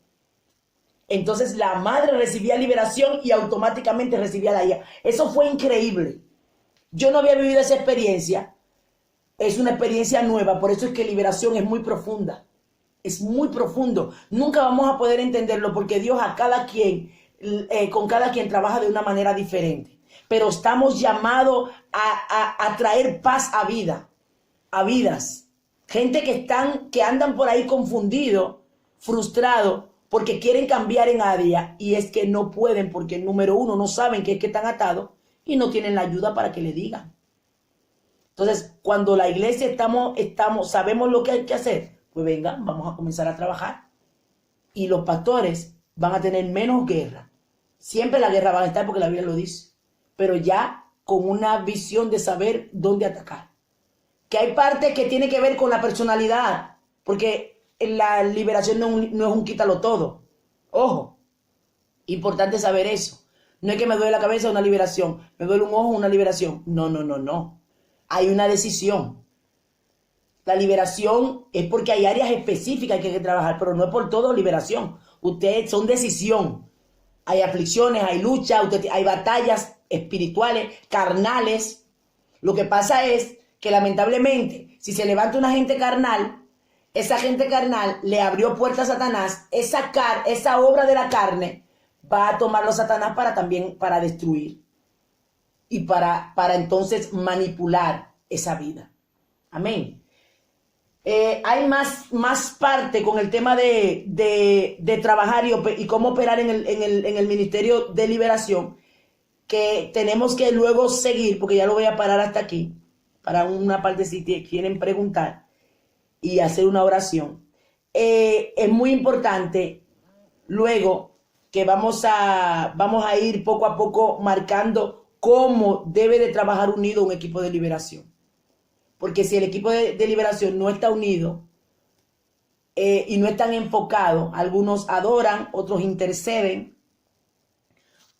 Entonces la madre recibía liberación y automáticamente recibía a la hija. Eso fue increíble. Yo no había vivido esa experiencia. Es una experiencia nueva. Por eso es que liberación es muy profunda. Es muy profundo. Nunca vamos a poder entenderlo porque Dios con cada quien trabaja de una manera diferente. Pero estamos llamados a traer paz a vidas. Gente que andan por ahí confundidos, frustrados, porque quieren cambiar en área y es que no pueden porque, número uno, no saben que es que están atados y no tienen la ayuda para que le digan. Entonces, cuando la iglesia sabemos lo que hay que hacer, pues venga, vamos a comenzar a trabajar. Y los pastores van a tener menos guerra. Siempre la guerra va a estar porque la Biblia lo dice, pero ya con una visión de saber dónde atacar. Que hay parte que tiene que ver con la personalidad, porque la liberación no es un quítalo todo. Ojo, importante saber eso. No es que me duele la cabeza una liberación, me duele un ojo una liberación. No. Hay una decisión. La liberación es porque hay áreas específicas que hay que trabajar, pero no es por todo liberación. Ustedes son decisión. Hay aflicciones, hay luchas, hay batallas espirituales, carnales. Lo que pasa es que lamentablemente, si se levanta una gente carnal, esa gente carnal le abrió puerta a Satanás, esa obra de la carne va a tomarlo Satanás para destruir y para entonces manipular esa vida. Amén. Hay más parte con el tema de trabajar y cómo operar en el ministerio de liberación, que tenemos que luego seguir, porque ya lo voy a parar hasta aquí, para una parte si quieren preguntar y hacer una oración. Es muy importante luego que vamos a ir poco a poco marcando cómo debe de trabajar unido un equipo de liberación. Porque si el equipo de liberación no está unido y no están enfocados, algunos adoran, otros interceden,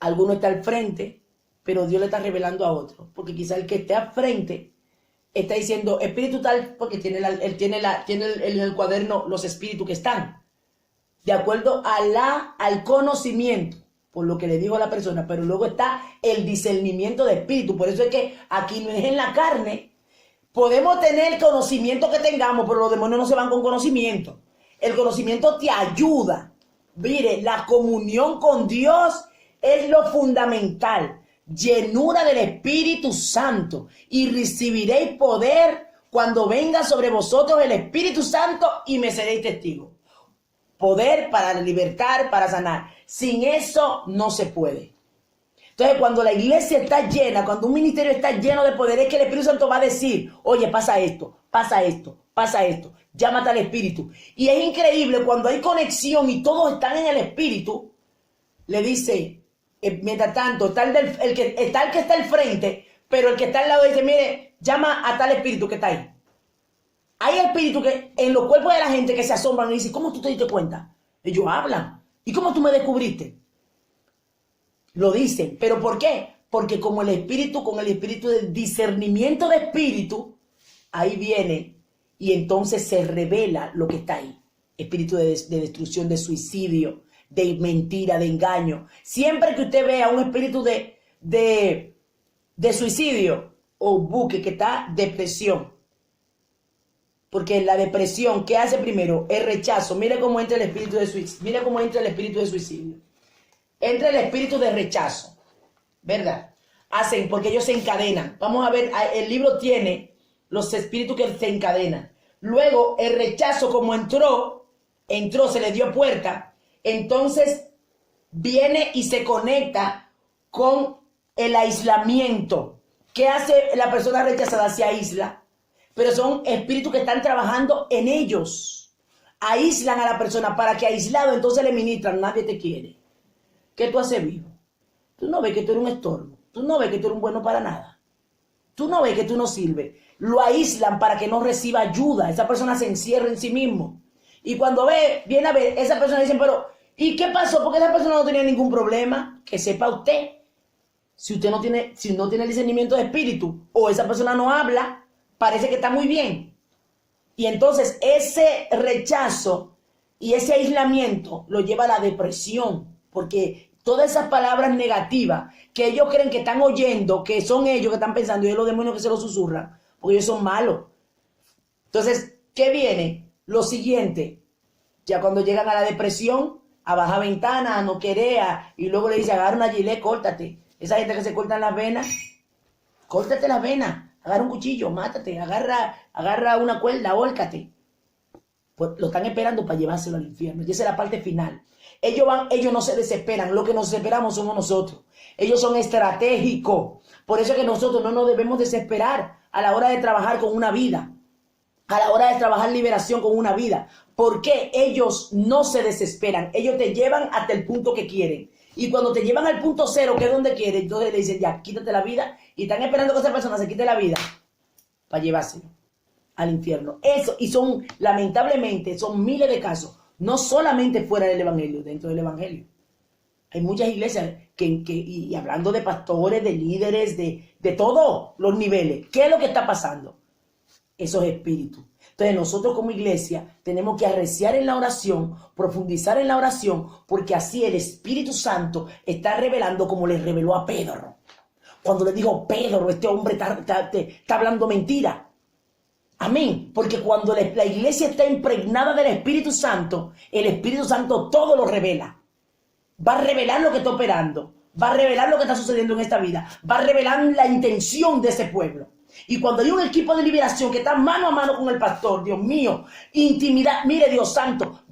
algunos están al frente, pero Dios le está revelando a otros. Porque quizá el que esté al frente está diciendo espíritu tal, porque tiene en el cuaderno los espíritus que están. De acuerdo al conocimiento, por lo que le digo a la persona, pero luego está el discernimiento de espíritu. Por eso es que aquí no es en la carne. Podemos tener el conocimiento que tengamos, pero los demonios no se van con conocimiento. El conocimiento te ayuda. Mire, la comunión con Dios es lo fundamental. Llenura del Espíritu Santo. Y recibiréis poder cuando venga sobre vosotros el Espíritu Santo y me seréis testigos. Poder para libertar, para sanar. Sin eso no se puede. Entonces, cuando la iglesia está llena, cuando un ministerio está lleno de poder, es que el Espíritu Santo va a decir, oye, pasa esto, llámate al Espíritu. Y es increíble cuando hay conexión y todos están en el Espíritu, le dice, mientras tanto, está el que está al frente, pero el que está al lado dice, mire, llama a tal Espíritu que está ahí. Hay espíritus que en los cuerpos de la gente que se asombran y dicen, ¿cómo tú te diste cuenta? Ellos hablan. ¿Y cómo tú me descubriste? Lo dicen. ¿Pero por qué? Porque con el espíritu de discernimiento de espíritu, ahí viene y entonces se revela lo que está ahí. Espíritu de destrucción, de suicidio, de mentira, de engaño. Siempre que usted vea un espíritu de suicidio o buque que está depresión, porque la depresión, ¿qué hace primero? El rechazo. Mire cómo entra el espíritu de suicidio. Mire cómo entra el espíritu de suicidio. Entra el espíritu de rechazo, ¿verdad? Porque ellos se encadenan. Vamos a ver, el libro tiene los espíritus que se encadenan. Luego, el rechazo, como entró, se le dio puerta, entonces viene y se conecta con el aislamiento. ¿Qué hace la persona rechazada? Se aísla, pero son espíritus que están trabajando en ellos. Aíslan a la persona para que aislado entonces le ministran, nadie te quiere. ¿Qué tú haces vivo? Tú no ves que tú eres un estorbo. Tú no ves que tú eres un bueno para nada. Tú no ves que tú no sirves. Lo aíslan para que no reciba ayuda. Esa persona se encierra en sí mismo. Y cuando viene a ver, esa persona dice, pero ¿y qué pasó? Porque esa persona no tenía ningún problema. Que sepa usted. Si no tiene el discernimiento de espíritu o esa persona no habla, parece que está muy bien. Y entonces ese rechazo y ese aislamiento lo lleva a la depresión. Porque todas esas palabras negativas que ellos creen que están oyendo, que son ellos que están pensando, y es los demonios que se los susurran, porque ellos son malos. Entonces, ¿qué viene? Lo siguiente, ya cuando llegan a la depresión, a bajar ventana, a no querer, y luego le dice, agarra una gilet, córtate. Esa gente que se cortan las venas, córtate las venas. Agarra un cuchillo, mátate, agarra una cuerda, ahórcate. Pues lo están esperando para llevárselo al infierno. Y esa es la parte final. Ellos no se desesperan. Lo que nos desesperamos somos nosotros. Ellos son estratégicos. Por eso es que nosotros no nos debemos desesperar a la hora de trabajar con una vida. A la hora de trabajar liberación con una vida. Porque ellos no se desesperan. Ellos te llevan hasta el punto que quieren. Y cuando te llevan al punto cero, que es donde quieren, entonces le dicen, ya, quítate la vida. Y están esperando que esa persona se quite la vida para llevárselo al infierno. Eso, y lamentablemente, son miles de casos. No solamente fuera del evangelio, dentro del evangelio. Hay muchas iglesias y hablando de pastores, de líderes, de todos los niveles. ¿Qué es lo que está pasando? Esos espíritus. Entonces nosotros como iglesia tenemos que arreciar en la oración, profundizar en la oración, porque así el Espíritu Santo está revelando como le reveló a Pedro. Cuando le dijo, Pedro, este hombre está hablando mentira. Amén. Porque cuando la iglesia está impregnada del Espíritu Santo, el Espíritu Santo todo lo revela. Va a revelar lo que está operando. Va a revelar lo que está sucediendo en esta vida. Va a revelar la intención de ese pueblo. Y cuando hay un equipo de liberación que está mano a mano con el pastor, Dios mío, intimidad, mire Dios santo,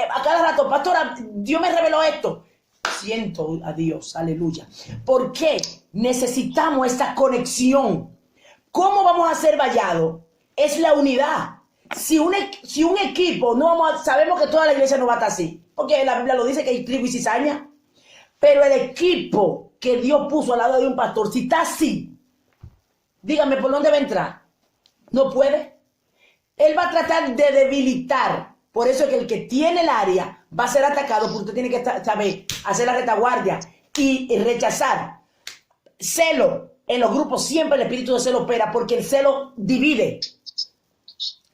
a cada rato, pastora, Dios me reveló esto. Siento a Dios, aleluya. ¿Por qué necesitamos esta conexión? ¿Cómo vamos a ser vallados? Es la unidad. Si un equipo, sabemos que toda la iglesia no va a estar así, porque la Biblia lo dice que hay trigo y cizaña, pero el equipo que Dios puso al lado de un pastor, si está así, dígame, ¿por dónde va a entrar? No puede. Él va a tratar de debilitar. Por eso es que el que tiene el área va a ser atacado, porque usted tiene que saber hacer la retaguardia y rechazar. Celo. En los grupos siempre el espíritu de celo opera, porque el celo divide.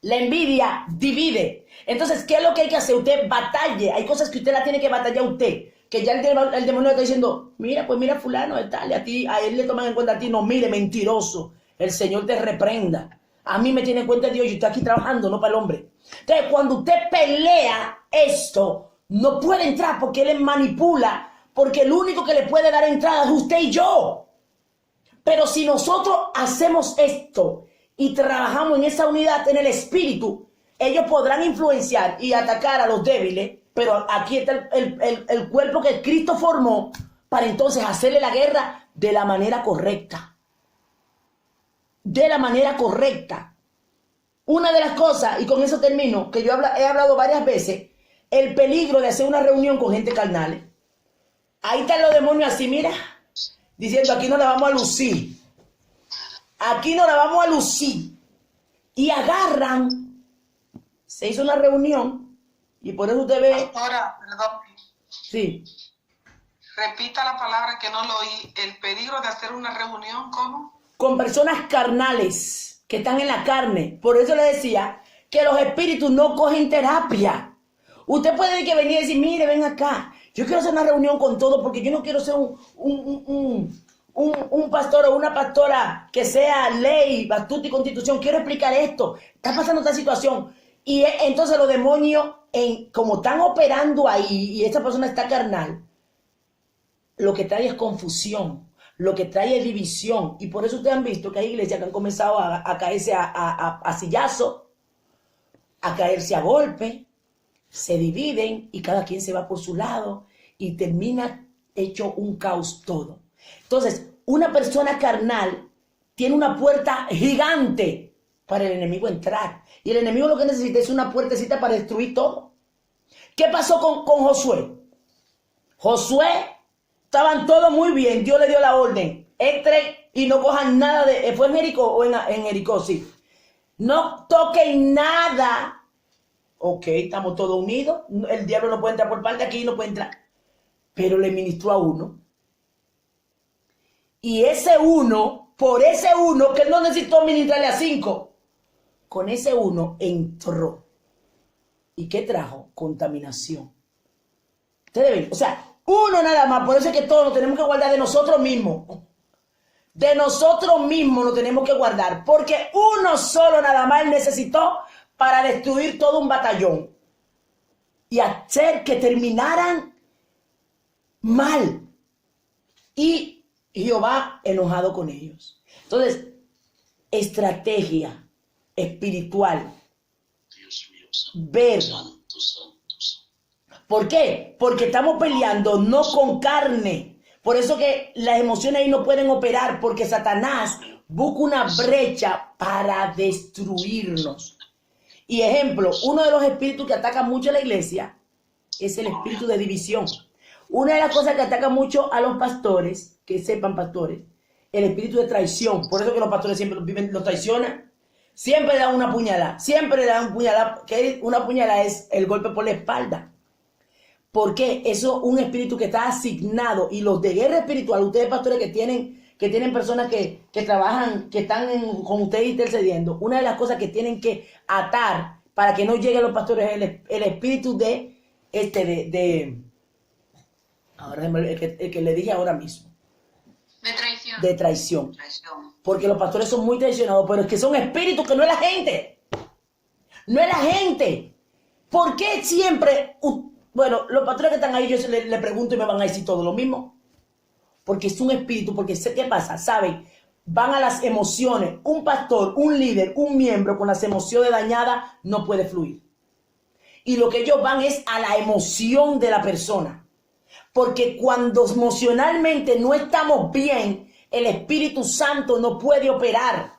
La envidia divide. Entonces, ¿qué es lo que hay que hacer? Usted batalle. Hay cosas que usted la tiene que batallar usted. Que ya el demonio está diciendo, mira, pues mira fulano, tal, a él le toman en cuenta a ti. No, mire, mentiroso. El Señor te reprenda. A mí me tiene en cuenta Dios y estoy aquí trabajando, no para el hombre. Entonces, cuando usted pelea esto, no puede entrar porque él manipula, porque el único que le puede dar entrada es usted y yo. Pero si nosotros hacemos esto y trabajamos en esa unidad, en el espíritu, ellos podrán influenciar y atacar a los débiles, pero aquí está el cuerpo que Cristo formó para entonces hacerle la guerra de la manera correcta. De la manera correcta. Una de las cosas, y con eso termino, que yo he hablado varias veces, el peligro de hacer una reunión con gente carnal. Ahí están los demonios así, mira, diciendo, aquí no la vamos a lucir. Aquí no la vamos a lucir. Y agarran. Se hizo una reunión. Y por eso usted ve. Pastora, perdón. Sí. Repita la palabra que no lo oí. El peligro de hacer una reunión, ¿cómo? Con personas carnales que están en la carne. Por eso le decía que los espíritus no cogen terapia. Usted puede venir y decir, mire, ven acá. Yo quiero hacer una reunión con todos porque yo no quiero ser un pastor o una pastora que sea ley, batuta y constitución. Quiero explicar esto. Está pasando esta situación. Y entonces los demonios, como están operando ahí y esta persona está carnal, lo que trae es confusión. Lo que trae es división. Y por eso ustedes han visto que hay iglesias que han comenzado a caerse a sillazo, a caerse a golpe, se dividen y cada quien se va por su lado y termina hecho un caos todo. Entonces, una persona carnal tiene una puerta gigante para el enemigo entrar. Y el enemigo lo que necesita es una puertecita para destruir todo. ¿Qué pasó con Josué? Josué, estaban todos muy bien. Dios le dio la orden. Entren y no cojan nada de... ¿Fue en Jericó o en Jericó? Sí. No toquen nada. Ok, estamos todos unidos. El diablo no puede entrar por parte aquí, no puede entrar. Pero le ministró a uno. Y ese uno, por ese uno, que él no necesitó ministrarle a 5, con ese uno entró. ¿Y qué trajo? Contaminación. Ustedes ven, o sea, uno nada más. Por eso es que todos nos tenemos que guardar de nosotros mismos. De nosotros mismos nos tenemos que guardar. Porque uno solo nada más necesitó para destruir todo un batallón. Y hacer que terminaran mal. Y Jehová enojado con ellos. Entonces, estrategia espiritual. Dios mío, santo, Ver. santo, santo, santo. ¿Por qué? Porque estamos peleando no con carne. Por eso que las emociones ahí no pueden operar, porque Satanás busca una brecha para destruirnos. Y ejemplo, uno de los espíritus que ataca mucho a la iglesia es el espíritu de división. Una de las cosas que ataca mucho a los pastores, que sepan pastores, el espíritu de traición. Por eso que los pastores siempre los traicionan. Siempre le dan una puñalada. Siempre le dan una puñalada. Que una puñalada es el golpe por la espalda. Porque eso es un espíritu que está asignado. Y los de guerra espiritual, ustedes pastores que tienen personas que trabajan, que están con ustedes intercediendo, una de las cosas que tienen que atar para que no lleguen los pastores es el espíritu ahora el que le dije ahora mismo. De traición. De traición. Porque los pastores son muy traicionados, pero es que son espíritus que no es la gente. No es la gente. ¿Por qué siempre? Bueno, los pastores que están ahí, yo le pregunto y me van a decir todo lo mismo. Porque es un espíritu, porque sé qué pasa, ¿saben? Van a las emociones. Un pastor, un líder, un miembro con las emociones dañadas no puede fluir. Y lo que ellos van es a la emoción de la persona. Porque cuando emocionalmente no estamos bien, el Espíritu Santo no puede operar.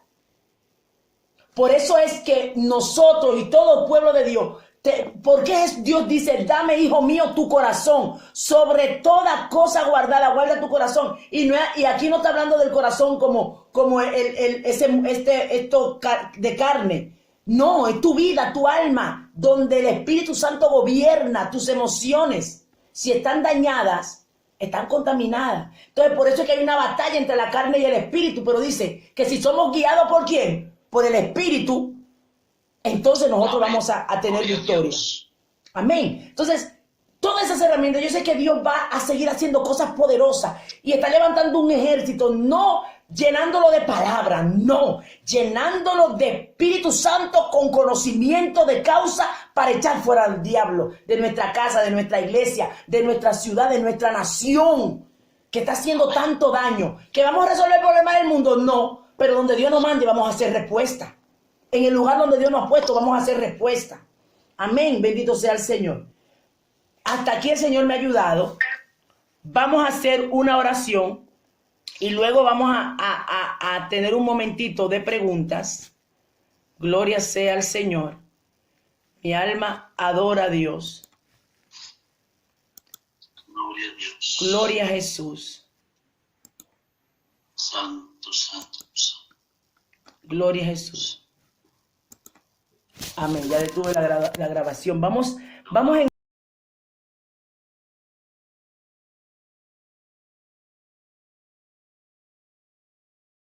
Por eso es que nosotros y todo el pueblo de Dios, ¿por qué Dios dice, dame, hijo mío, tu corazón? Sobre toda cosa guardada, guarda tu corazón. Y aquí no está hablando del corazón como esto de carne. No, es tu vida, tu alma, donde el Espíritu Santo gobierna tus emociones. Si están dañadas, están contaminadas. Entonces, por eso es que hay una batalla entre la carne y el espíritu. Pero dice que si somos guiados ¿por quién? Por el espíritu, entonces nosotros vamos a tener victoria. Amén. Entonces, todas esas herramientas, yo sé que Dios va a seguir haciendo cosas poderosas y está levantando un ejército, no llenándolo de palabras, no, llenándolo de Espíritu Santo con conocimiento de causa para echar fuera al diablo de nuestra casa, de nuestra iglesia, de nuestra ciudad, de nuestra nación, que está haciendo tanto daño. ¿Que vamos a resolver el problema del mundo? No, pero donde Dios nos mande vamos a hacer respuesta. En el lugar donde Dios nos ha puesto vamos a hacer respuesta. Amén, bendito sea el Señor. Hasta aquí el Señor me ha ayudado. Vamos a hacer una oración y luego vamos a tener un momentito de preguntas. Gloria sea al Señor. Mi alma adora a Dios. Gloria a Dios. Gloria a Jesús. Santo, santo, santo. Gloria a Jesús. Amén. Ya detuve la grabación. Vamos en